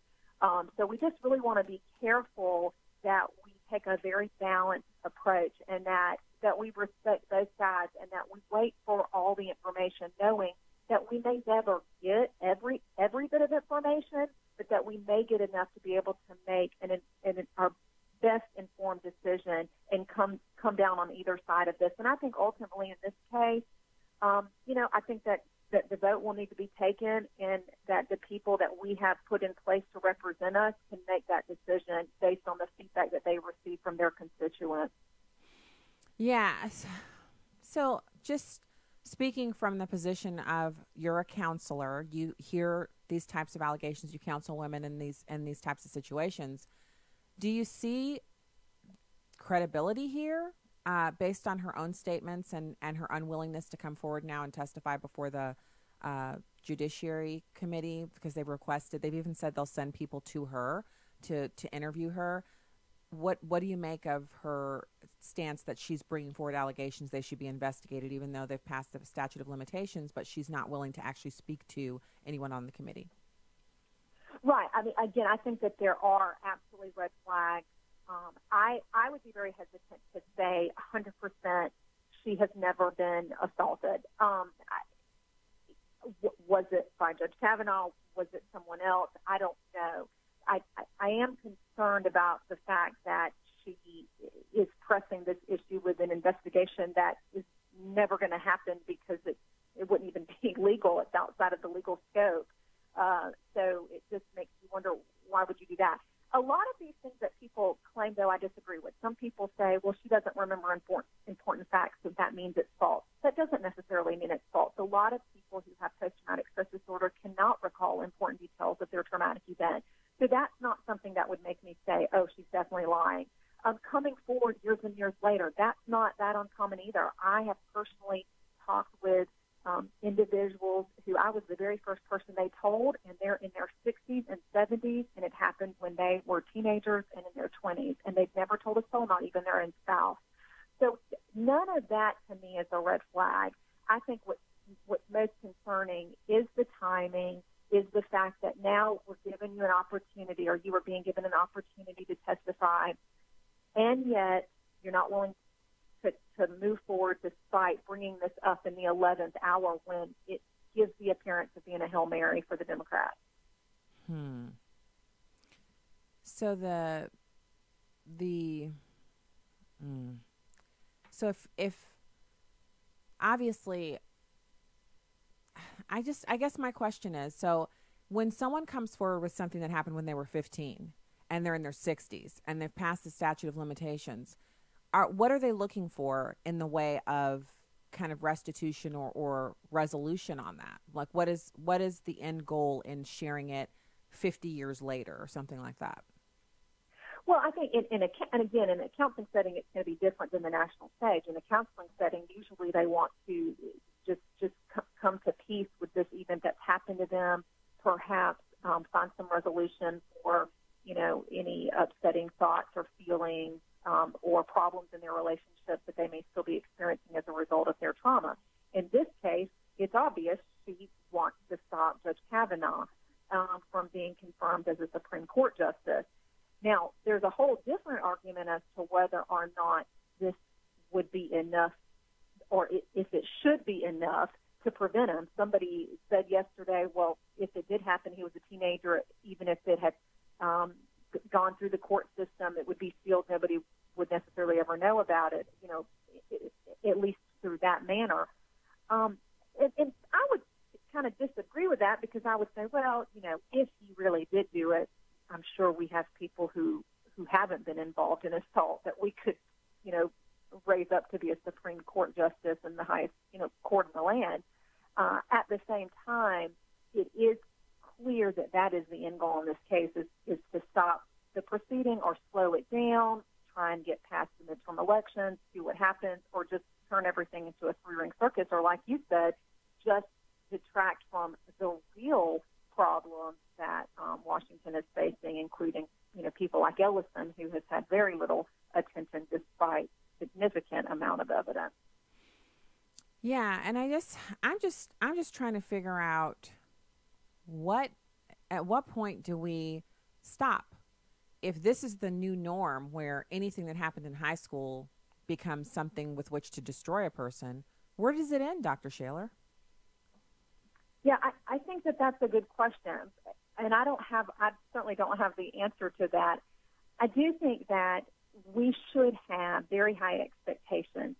So we just really want to be careful that we take a very balanced approach and that we respect both sides and that we wait for all the information, knowing that we may never get every bit of information, but that we may get enough to be able to make our best informed decision and come down on either side of this. And I think ultimately in this case, I think that the vote will need to be taken and that the people that we have put in place to represent us can make that decision based on the feedback that they receive from their constituents. Yes. So just speaking from the position of you're a counselor, you hear these types of allegations, you counsel women in these types of situations. Do you see credibility here based on her own statements and her unwillingness to come forward now and testify before the Judiciary Committee because they've even said they'll send people to her to interview her. What do you make of her stance that she's bringing forward allegations they should be investigated even though they've passed the statute of limitations, but she's not willing to actually speak to anyone on the committee? Right. I mean, again, I think that there are absolutely red flags. I would be very hesitant to say 100% she has never been assaulted. Was it by Judge Kavanaugh? Was it someone else? I don't know. I am concerned about the fact that she is pressing this issue with an investigation that is never going to happen because it wouldn't even be legal. It's outside of the legal scope. So it just makes you wonder, why would you do that? A lot of these things that people claim, though, I disagree with. Some people say, well, she doesn't remember important facts, so that means it's false. That doesn't necessarily mean it's false. A lot of people who have post-traumatic stress disorder cannot recall important details of their traumatic event. So that's not something that would make me say, oh, she's definitely lying. Coming forward years and years later, that's not that uncommon either. I have personally talked with individuals who I was the very first person they told, and they're in their 60s and 70s, and it happened when they were teenagers and in their 20s, and they've never told a soul, not even their own spouse. So none of that to me is a red flag. I think what's most concerning is the timing, is the fact that now we're giving you an opportunity, or you are being given an opportunity to testify, and yet you're not willing to move forward despite bringing this up in the 11th hour when it gives the appearance of being a Hail Mary for the Democrats. So so if obviously, I guess my question is, so when someone comes forward with something that happened when they were 15 and they're in their 60s and they've passed the statute of limitations, what are they looking for in the way of kind of restitution or resolution on that? Like, what is the end goal in sharing it 50 years later or something like that? Well, I think in a counseling setting, it's going to be different than the national stage. In a counseling setting, usually they want to just come to peace with this event that's happened to them, perhaps find some resolution for, any upsetting thoughts or feelings or problems in their relationship that they may still be experiencing as a result of their trauma. In this case, it's obvious she wants to stop Judge Kavanaugh from being confirmed as a Supreme Court justice. Now, there's a whole different argument as to whether or not this would be enough, or if it should be enough to prevent him. Somebody said yesterday, well, if it did happen, he was a teenager, even if it had gone through the court system. It would be sealed. Nobody would necessarily ever know about it, at least through that manner. And I would kind of disagree with that, because I would say, well, if he really did do it, I'm sure we have people who haven't been involved in assault that we could, raise up to be a Supreme Court justice in the highest, court in the land. At the same time, it is clear that is the end goal in this case, is to stop the proceeding or slow it down, try and get past the midterm elections, see what happens, or just turn everything into a three-ring circus, or like you said, just detract from the real problems that Washington is facing, including, people like Ellison, who has had very little attention despite significant amount of evidence. Yeah, and I'm just trying to figure out at what point do we stop? If this is the new norm where anything that happened in high school becomes something with which to destroy a person, where does it end, Dr. Shaler? Yeah, I think that's a good question, and I certainly don't have the answer to that. I do think that we should have very high expectations,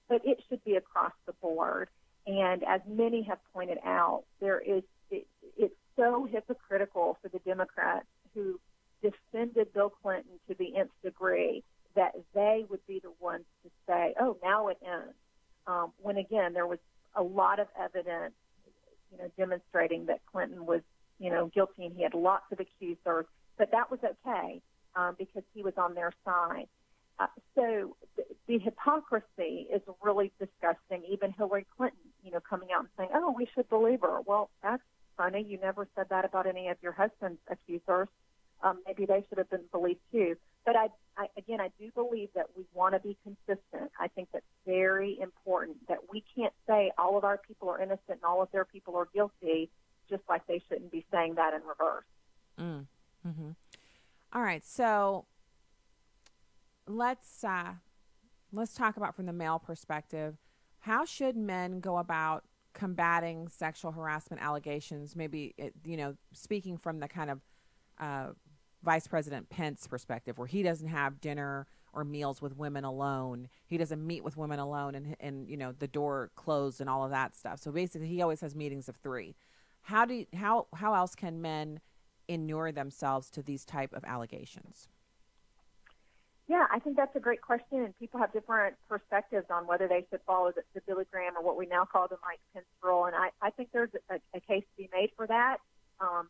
but it should be across the board. And as many have pointed out, it's so hypocritical for the Democrats who defended Bill Clinton to the nth degree that they would be the ones to say, oh, now it ends. When, again, there was a lot of evidence demonstrating that Clinton was, guilty, and he had lots of accusers, but that was okay because he was on their side. So the hypocrisy is really disgusting. Even Hillary Clinton, coming out and saying, oh, we should believe her. Well, that's funny. You never said that about any of your husband's accusers. Maybe they should have been believed too. But I do believe that we want to be consistent. I think that's very important, that we can't say all of our people are innocent and all of their people are guilty, just like they shouldn't be saying that in reverse. Mm-hmm. All right, so let's talk about from the male perspective. How should men go about combating sexual harassment allegations? Maybe speaking from the kind of Vice President Pence perspective, where he doesn't have dinner or meals with women alone. He doesn't meet with women alone and the door closed and all of that stuff. So basically he always has meetings of three. How else can men inure themselves to these type of allegations? Yeah, I think that's a great question, and people have different perspectives on whether they should follow the Billy Graham or what we now call the Mike Pence rule, and I think there's a case to be made for that. On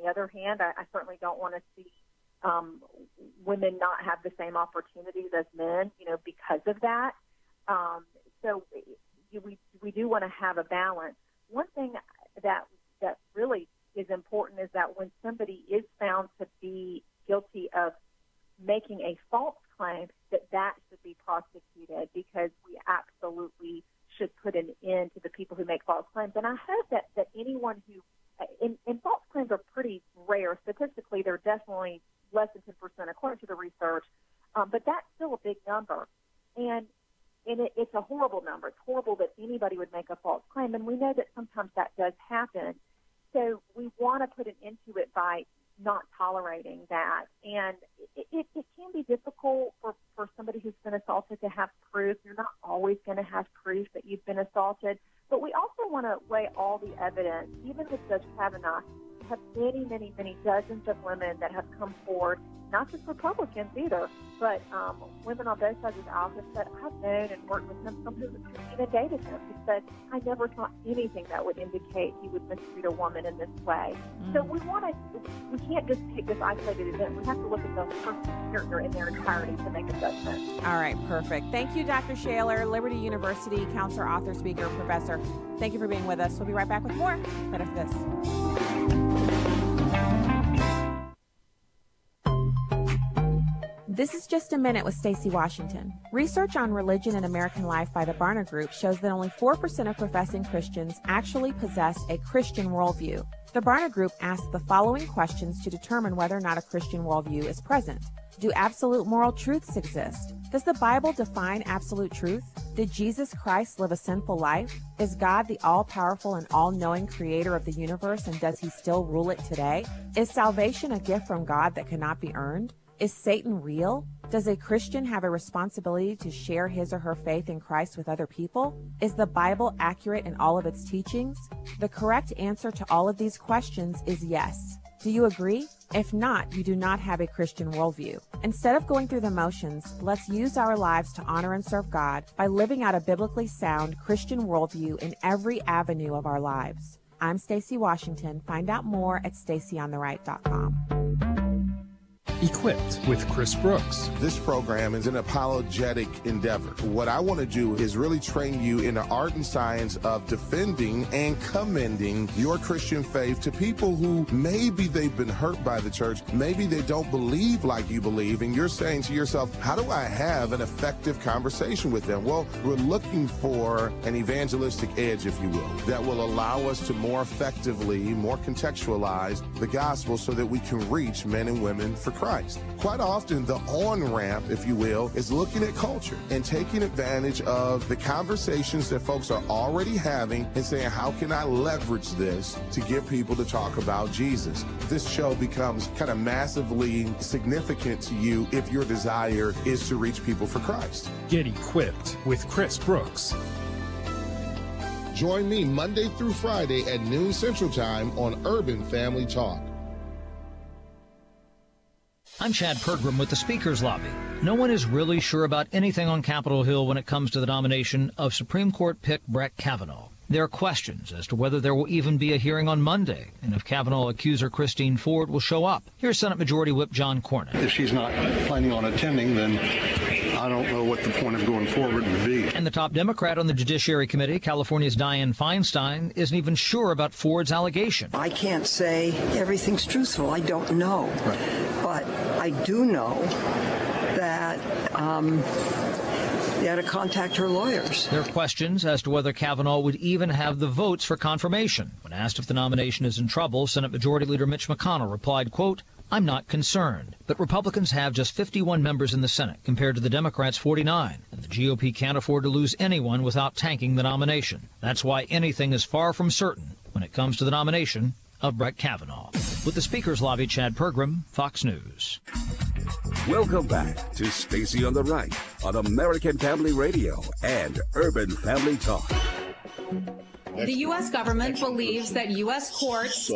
the other hand, I certainly don't want to see women not have the same opportunities as men, because of that. So we do want to have a balance. One thing that really is important is that when somebody is found to be guilty of making a false claim, that should be prosecuted, because we absolutely should put an end to the people who make false claims. And I hope that anyone who and false claims are pretty rare. Statistically, they're definitely less than 10% according to the research, but that's still a big number. And it's a horrible number. It's horrible that anybody would make a false claim, and we know that sometimes that does happen. So we want to put an end to it by not tolerating that. And it can be difficult for somebody who's been assaulted to have proof. You're not always going to have proof that you've been assaulted. But we also want to weigh all the evidence. Even with Judge Kavanaugh, we have many, many, many dozens of women that have come forward, not just Republicans either, but women on both sides of the aisle have said, I've known and worked with him, some who even dated him, who said, I never saw anything that would indicate he would mistreat a woman in this way. So we can't just take this isolated event. We have to look at the person's character in their entirety to make a judgment. All right, perfect. Thank you, Dr. Shaler, Liberty University counselor, author, speaker, professor. Thank you for being with us. We'll be right back with more right after this. This is Just a Minute with Stacey Washington. Research on religion and American life by the Barna Group shows that only 4% of professing Christians actually possess a Christian worldview. The Barna Group asked the following questions to determine whether or not a Christian worldview is present. Do absolute moral truths exist? Does the Bible define absolute truth? Did Jesus Christ live a sinful life? Is God the all-powerful and all-knowing creator of the universe, and does he still rule it today? Is salvation a gift from God that cannot be earned? Is Satan real? Does a Christian have a responsibility to share his or her faith in Christ with other people? Is the Bible accurate in all of its teachings? The correct answer to all of these questions is yes. Do you agree? If not, you do not have a Christian worldview. Instead of going through the motions, let's use our lives to honor and serve God by living out a biblically sound Christian worldview in every avenue of our lives. I'm Stacey Washington. Find out more at StaceyOnTheRight.com. Equipped with Chris Brooks. This program is an apologetic endeavor. What I want to do is really train you in the art and science of defending and commending your Christian faith to people who maybe they've been hurt by the church, maybe they don't believe like you believe, and you're saying to yourself, how do I have an effective conversation with them? Well, we're looking for an evangelistic edge, if you will, that will allow us to more effectively, more contextualize the gospel so that we can reach men and women for Christ. Quite often, the on-ramp, if you will, is looking at culture and taking advantage of the conversations that folks are already having and saying, how can I leverage this to get people to talk about Jesus? This show becomes kind of massively significant to you if your desire is to reach people for Christ. Get equipped with Chris Brooks. Join me Monday through Friday at noon Central Time on Urban Family Talk. I'm Chad Pergram with the Speaker's Lobby. No one is really sure about anything on Capitol Hill when it comes to the nomination of Supreme Court pick Brett Kavanaugh. There are questions as to whether there will even be a hearing on Monday, and if Kavanaugh accuser Christine Ford will show up. Here's Senate Majority Whip John Cornyn. If she's not planning on attending, then I don't know what the point of going forward would be. And the top Democrat on the Judiciary Committee, California's Dianne Feinstein, isn't even sure about Ford's allegation. I can't say everything's truthful. I don't know. Right. But I do know that they had to contact her lawyers. There are questions as to whether Kavanaugh would even have the votes for confirmation. When asked if the nomination is in trouble, Senate Majority Leader Mitch McConnell replied, quote, I'm not concerned. But Republicans have just 51 members in the Senate compared to the Democrats' 49, and the GOP can't afford to lose anyone without tanking the nomination. That's why anything is far from certain when it comes to the nomination of Brett Kavanaugh. With the Speaker's Lobby, Chad Pergram, Fox News. Welcome back to Stacey on the Right on American Family Radio and Urban Family Talk. The U.S. government believes that U.S. courts,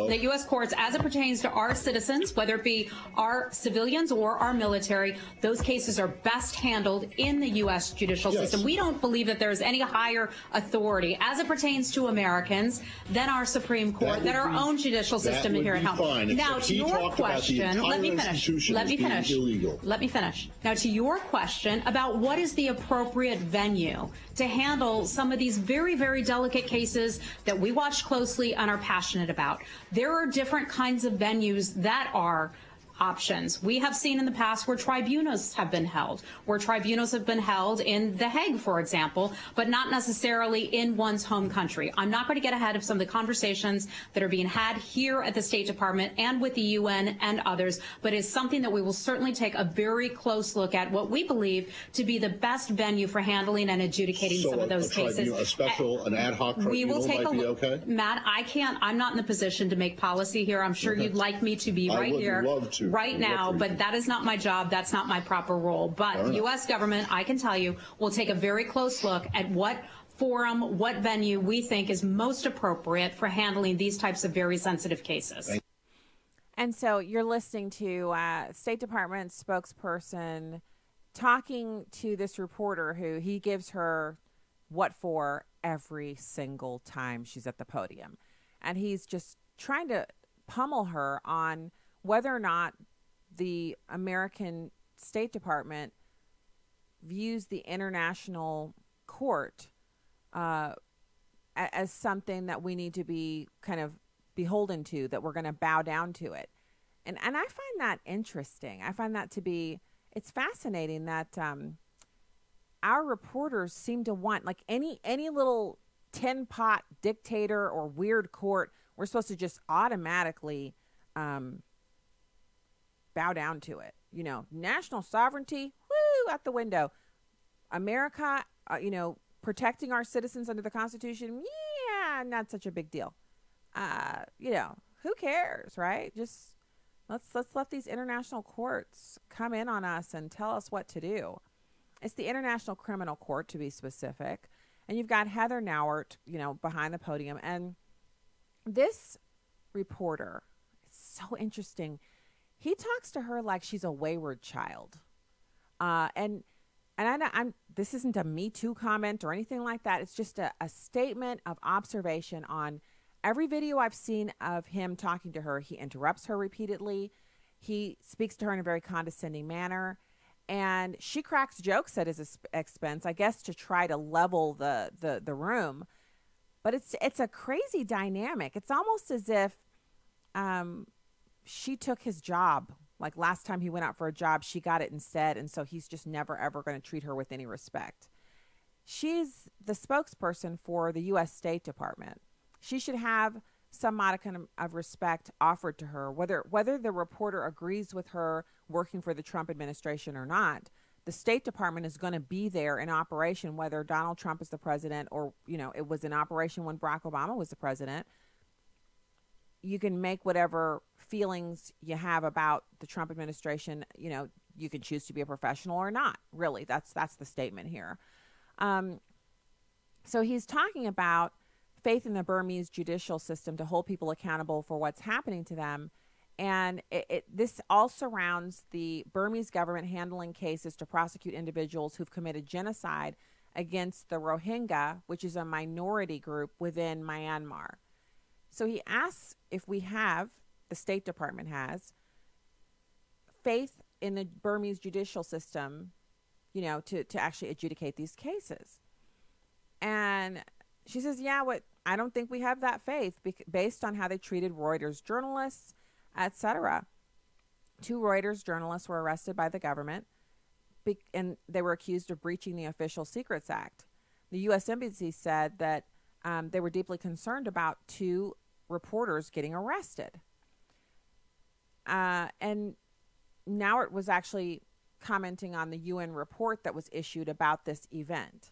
as it pertains to our citizens, whether it be our civilians or our military, those cases are best handled in the U.S. judicial system. We don't believe that there is any higher authority as it pertains to Americans than our Supreme Court, than our own judicial system here at home. Now, to your question, let me finish. Now, to your question about what is the appropriate venue to handle some of these very, very delicate cases that we watch closely and are passionate about. There are different kinds of venues that are options. We have seen in the past where tribunals have been held, in The Hague, for example, but not necessarily in one's home country. I'm not going to get ahead of some of the conversations that are being had here at the State Department and with the UN and others, but it's something that we will certainly take a very close look at, what we believe to be the best venue for handling and adjudicating some of those cases. An ad hoc tribunal we will take might be okay? Matt, I'm not in the position to make policy here. I'm sure you'd like me to be right here. Right now, but that is not my job. That's not my proper role. But the U.S. government, I can tell you, will take a very close look at what forum, what venue we think is most appropriate for handling these types of very sensitive cases. And so you're listening to State Department spokesperson talking to this reporter who he gives her what for every single time she's at the podium. And he's just trying to pummel her on whether or not the American State Department views the international court as something that we need to be kind of beholden to, that we're going to bow down to it. And I find that interesting. I find that to be, it's fascinating that our reporters seem to want, like any little tin pot dictator or weird court, we're supposed to just automatically bow down to it. You know, national sovereignty, woo, out the window. America, protecting our citizens under the Constitution, yeah, not such a big deal. Who cares, right? Just let's let these international courts come in on us and tell us what to do. It's the International Criminal Court, to be specific. And you've got Heather Nauert, behind the podium. And this reporter, it's so interesting. He talks to her like she's a wayward child. And this isn't a Me Too comment or anything like that. It's just a statement of observation on every video I've seen of him talking to her. He interrupts her repeatedly. He speaks to her in a very condescending manner. And she cracks jokes at his expense, I guess, to try to level the room. But it's a crazy dynamic. It's almost as if she took his job. Like last time he went out for a job, she got it instead. And so he's just never, ever going to treat her with any respect. She's the spokesperson for the U.S. State Department. She should have some modicum of respect offered to her, whether the reporter agrees with her working for the Trump administration or not. The State Department is going to be there in operation, whether Donald Trump is the president or, it was in operation when Barack Obama was the president. You can make whatever feelings you have about the Trump administration, you can choose to be a professional or not. Really, that's the statement here. So he's talking about faith in the Burmese judicial system to hold people accountable for what's happening to them. And this all surrounds the Burmese government handling cases to prosecute individuals who've committed genocide against the Rohingya, which is a minority group within Myanmar. So he asks if the State Department has, faith in the Burmese judicial system, to actually adjudicate these cases. And she says, I don't think we have that faith based on how they treated Reuters journalists, etc. 2 Reuters journalists were arrested by the government, and they were accused of breaching the Official Secrets Act. The U.S. Embassy said that they were deeply concerned about 2 reporters getting arrested. And Nauert was actually commenting on the UN report that was issued about this event.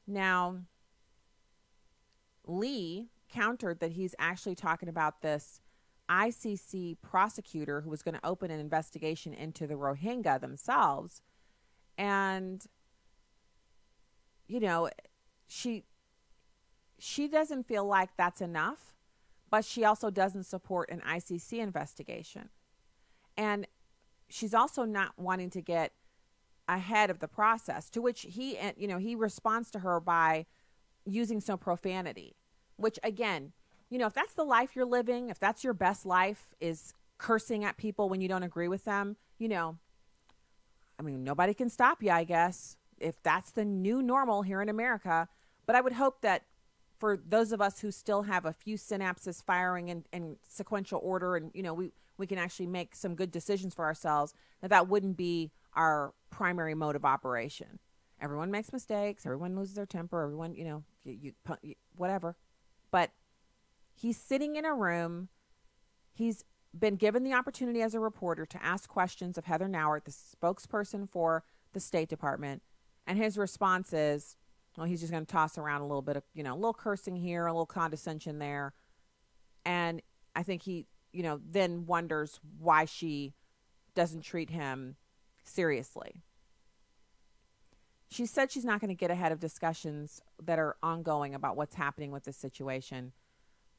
Now, Lee countered that he's actually talking about this ICC prosecutor who was going to open an investigation into the Rohingya themselves. And, she doesn't feel like that's enough, but she also doesn't support an ICC investigation. And she's also not wanting to get ahead of the process, to which he responds to her by using some profanity, which again, if that's the life you're living, if that's your best life is cursing at people when you don't agree with them, nobody can stop you, I guess, if that's the new normal here in America. But I would hope that for those of us who still have a few synapses firing in sequential order and, we can actually make some good decisions for ourselves, that wouldn't be our primary mode of operation. Everyone makes mistakes. Everyone loses their temper. Everyone, whatever. But he's sitting in a room. He's been given the opportunity as a reporter to ask questions of Heather Nauert, the spokesperson for the State Department. And his response is, well, he's just going to toss around a little bit of, a little cursing here, a little condescension there. And I think he, then wonders why she doesn't treat him seriously. She said she's not going to get ahead of discussions that are ongoing about what's happening with this situation.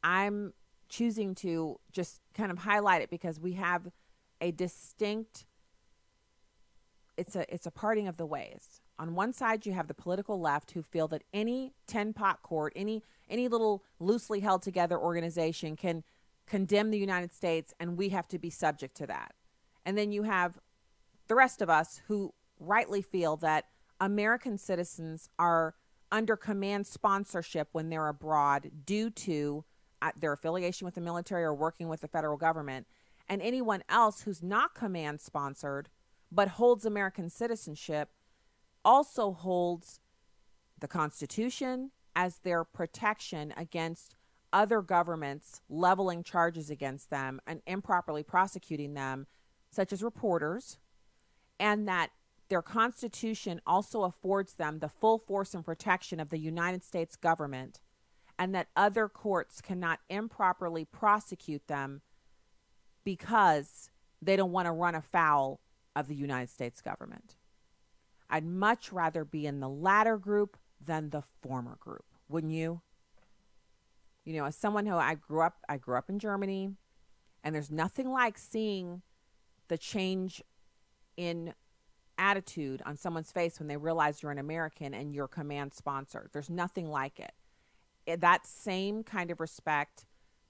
I'm choosing to just kind of highlight it because we have a distinct, it's a parting of the ways. On one side, you have the political left who feel that any 10-pot court, any little loosely held together organization can condemn the United States, and we have to be subject to that. And then you have the rest of us who rightly feel that American citizens are under command sponsorship when they're abroad due to their affiliation with the military or working with the federal government. And anyone else who's not command sponsored but holds American citizenship also holds the Constitution as their protection against other governments leveling charges against them and improperly prosecuting them, such as reporters, and that their Constitution also affords them the full force and protection of the United States government, and that other courts cannot improperly prosecute them because they don't want to run afoul of the United States government. I'd much rather be in the latter group than the former group. Wouldn't you? You know, as someone who I grew up in Germany, and there's nothing like seeing the change in attitude on someone's face when they realize you're an American and you're command sponsor. There's nothing like it. That same kind of respect,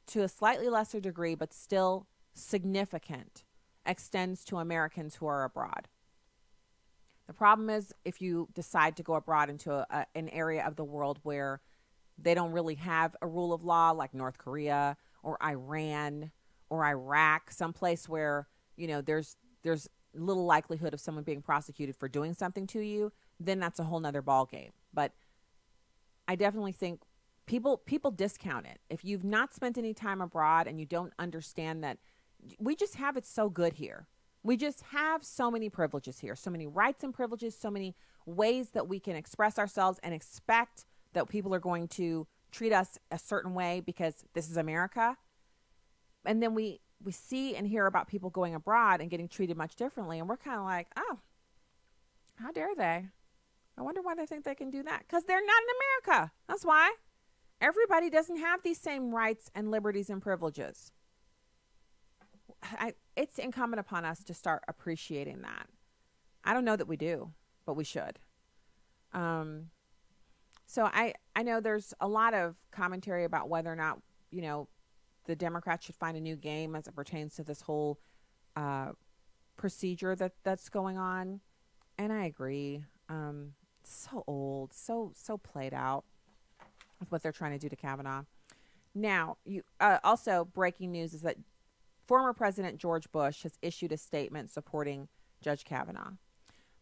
to a slightly lesser degree, but still significant, extends to Americans who are abroad. The problem is if you decide to go abroad into an area of the world where they don't really have a rule of law, like North Korea or Iran or Iraq, someplace where, you know, there's little likelihood of someone being prosecuted for doing something to you, then that's a whole nother ballgame. But I definitely think people discount it. If you've not spent any time abroad and you don't understand that we just have it so good here. We just have so many privileges here, so many rights and privileges, so many ways that we can express ourselves and expect that people are going to treat us a certain way because this is America. And then we see and hear about people going abroad and getting treated much differently. And we're kind of like, oh, how dare they? I wonder why they think they can do that. Because they're not in America. That's why. Everybody doesn't have these same rights and liberties and privileges. It's incumbent upon us to start appreciating that. I don't know that we do, but we should. So I know there's a lot of commentary about whether or not, you know, the Democrats should find a new game as it pertains to this whole procedure that's going on. And I agree. So old, so played out with what they're trying to do to Kavanaugh. Now, also breaking news is that former President George Bush has issued a statement supporting Judge Kavanaugh.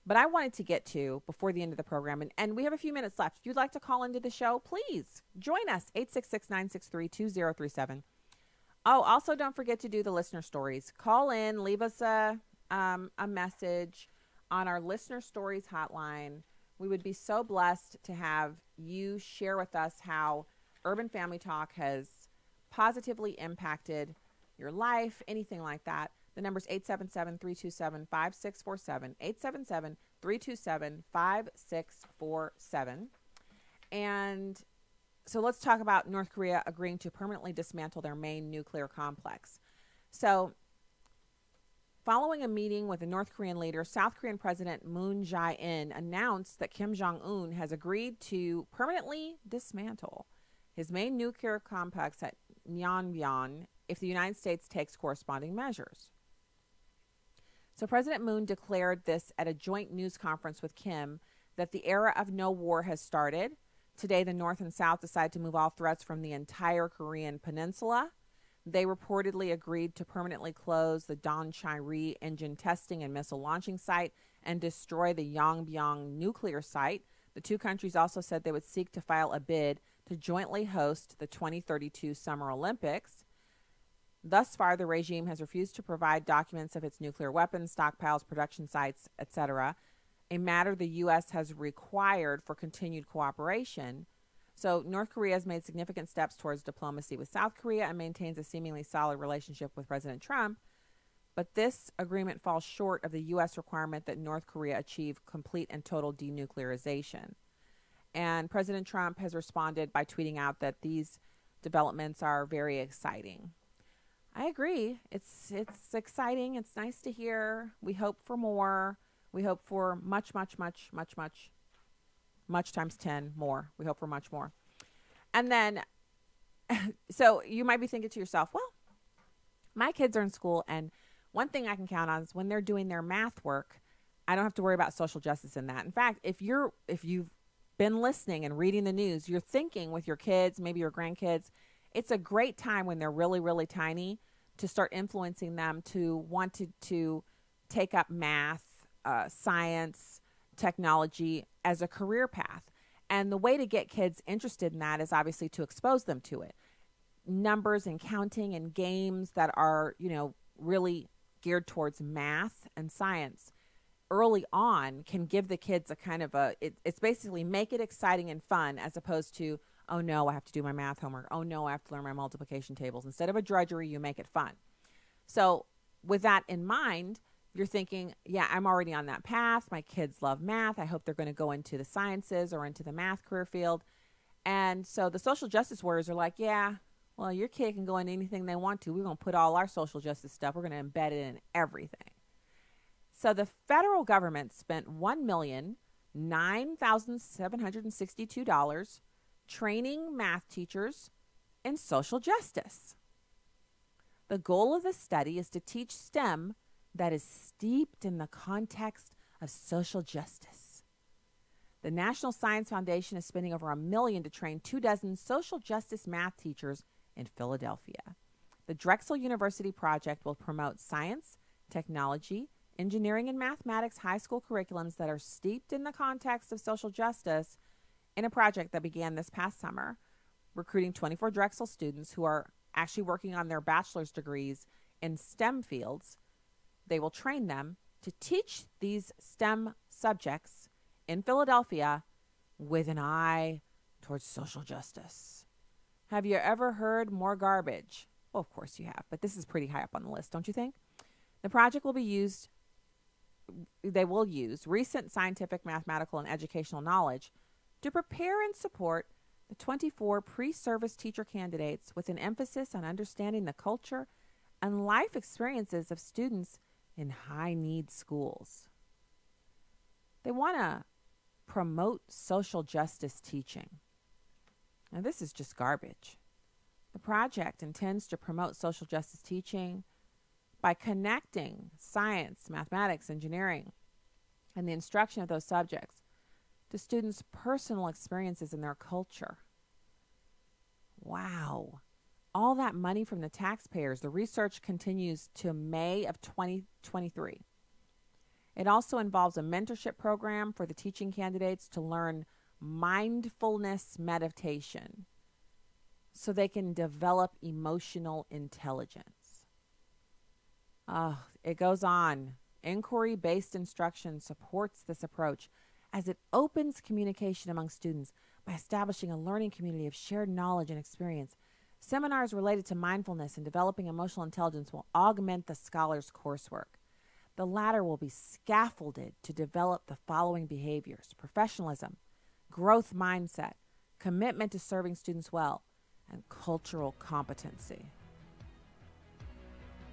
But I wanted to get to, before the end of the program, and we have a few minutes left. If you'd like to call into the show, please join us, 866-963-2037. Oh, also don't forget to do the listener stories. Call in, leave us a message on our listener stories hotline. We would be so blessed to have you share with us how Urban Family Talk has positively impacted your life, anything like that. The number's 877-327-5647, 877-327-5647. And so let's talk about North Korea agreeing to permanently dismantle their main nuclear complex. So following a meeting with a North Korean leader, South Korean President Moon Jae-in announced that Kim Jong-un has agreed to permanently dismantle his main nuclear complex at Yongbyon if the United States takes corresponding measures. So President Moon declared this at a joint news conference with Kim, that the era of no war has started. Today, the North and South decided to move all threats from the entire Korean peninsula. They reportedly agreed to permanently close the Donchari engine testing and missile launching site and destroy the Yongbyon nuclear site. The two countries also said they would seek to file a bid to jointly host the 2032 Summer Olympics. Thus far, the regime has refused to provide documents of its nuclear weapons, stockpiles, production sites, etc., a matter the U.S. has required for continued cooperation. So North Korea has made significant steps towards diplomacy with South Korea and maintains a seemingly solid relationship with President Trump. But this agreement falls short of the U.S. requirement that North Korea achieve complete and total denuclearization. And President Trump has responded by tweeting out that these developments are very exciting. I agree. It's exciting. It's nice to hear. We hope for more. We hope for much times 10 more. We hope for much more. And then, so you might be thinking to yourself, well, my kids are in school, and one thing I can count on is when they're doing their math work, I don't have to worry about social justice in that. In fact, if you've been listening and reading the news, you're thinking with your kids, maybe your grandkids, it's a great time when they're really, really tiny to start influencing them to want to take up math, science, technology as a career path. And the way to get kids interested in that is obviously to expose them to it. Numbers and counting and games that are, really geared towards math and science early on can give the kids a kind of it's basically make it exciting and fun, as opposed to, oh no, I have to do my math homework. Oh no, I have to learn my multiplication tables. Instead of a drudgery, you make it fun. So with that in mind, you're thinking, yeah, I'm already on that path. My kids love math. I hope they're going to go into the sciences or into the math career field. And so the social justice warriors are like, yeah, well, your kid can go into anything they want to. We're going to put all our social justice stuff, we're going to embed it in everything. So the federal government spent $1,009,762 training math teachers in social justice. The goal of the study is to teach STEM that is steeped in the context of social justice. The National Science Foundation is spending over $1 million to train 24 social justice math teachers in Philadelphia. The Drexel University project will promote science, technology, engineering, and mathematics high school curriculums that are steeped in the context of social justice in a project that began this past summer, recruiting 24 Drexel students who are actually working on their bachelor's degrees in STEM fields. They will train them to teach these STEM subjects in Philadelphia with an eye towards social justice. Have you ever heard more garbage? Well, of course you have, but this is pretty high up on the list, don't you think? The project will use recent scientific, mathematical, and educational knowledge to prepare and support the 24 pre-service teacher candidates, with an emphasis on understanding the culture and life experiences of students in high-need schools. They want to promote social justice teaching. Now, this is just garbage. The project intends to promote social justice teaching by connecting science, mathematics, engineering, and the instruction of those subjects to students' personal experiences in their culture. Wow. All that money from the taxpayers. The research continues to May of 2023. It also involves a mentorship program for the teaching candidates to learn mindfulness meditation so they can develop emotional intelligence. It goes on. Inquiry-based instruction supports this approach as it opens communication among students by establishing a learning community of shared knowledge and experience. Seminars related to mindfulness and developing emotional intelligence will augment the scholars' coursework. The latter will be scaffolded to develop the following behaviors: professionalism, growth mindset, commitment to serving students well, and cultural competency.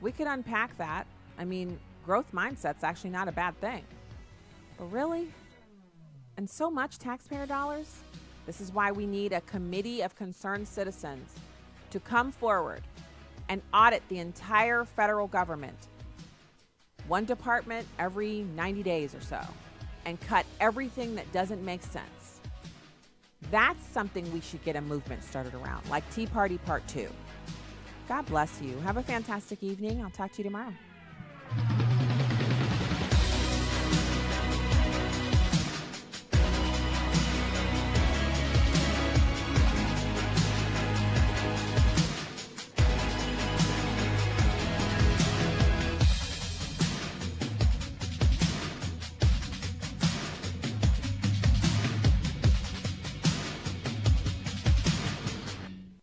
We could unpack that. I mean, growth mindset's actually not a bad thing. But really? And so much taxpayer dollars? This is why we need a committee of concerned citizens to come forward and audit the entire federal government, one department every 90 days or so, and cut everything that doesn't make sense. That's something we should get a movement started around, like Tea Party Part 2. God bless you. Have a fantastic evening. I'll talk to you tomorrow.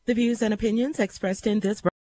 The views and opinions expressed in this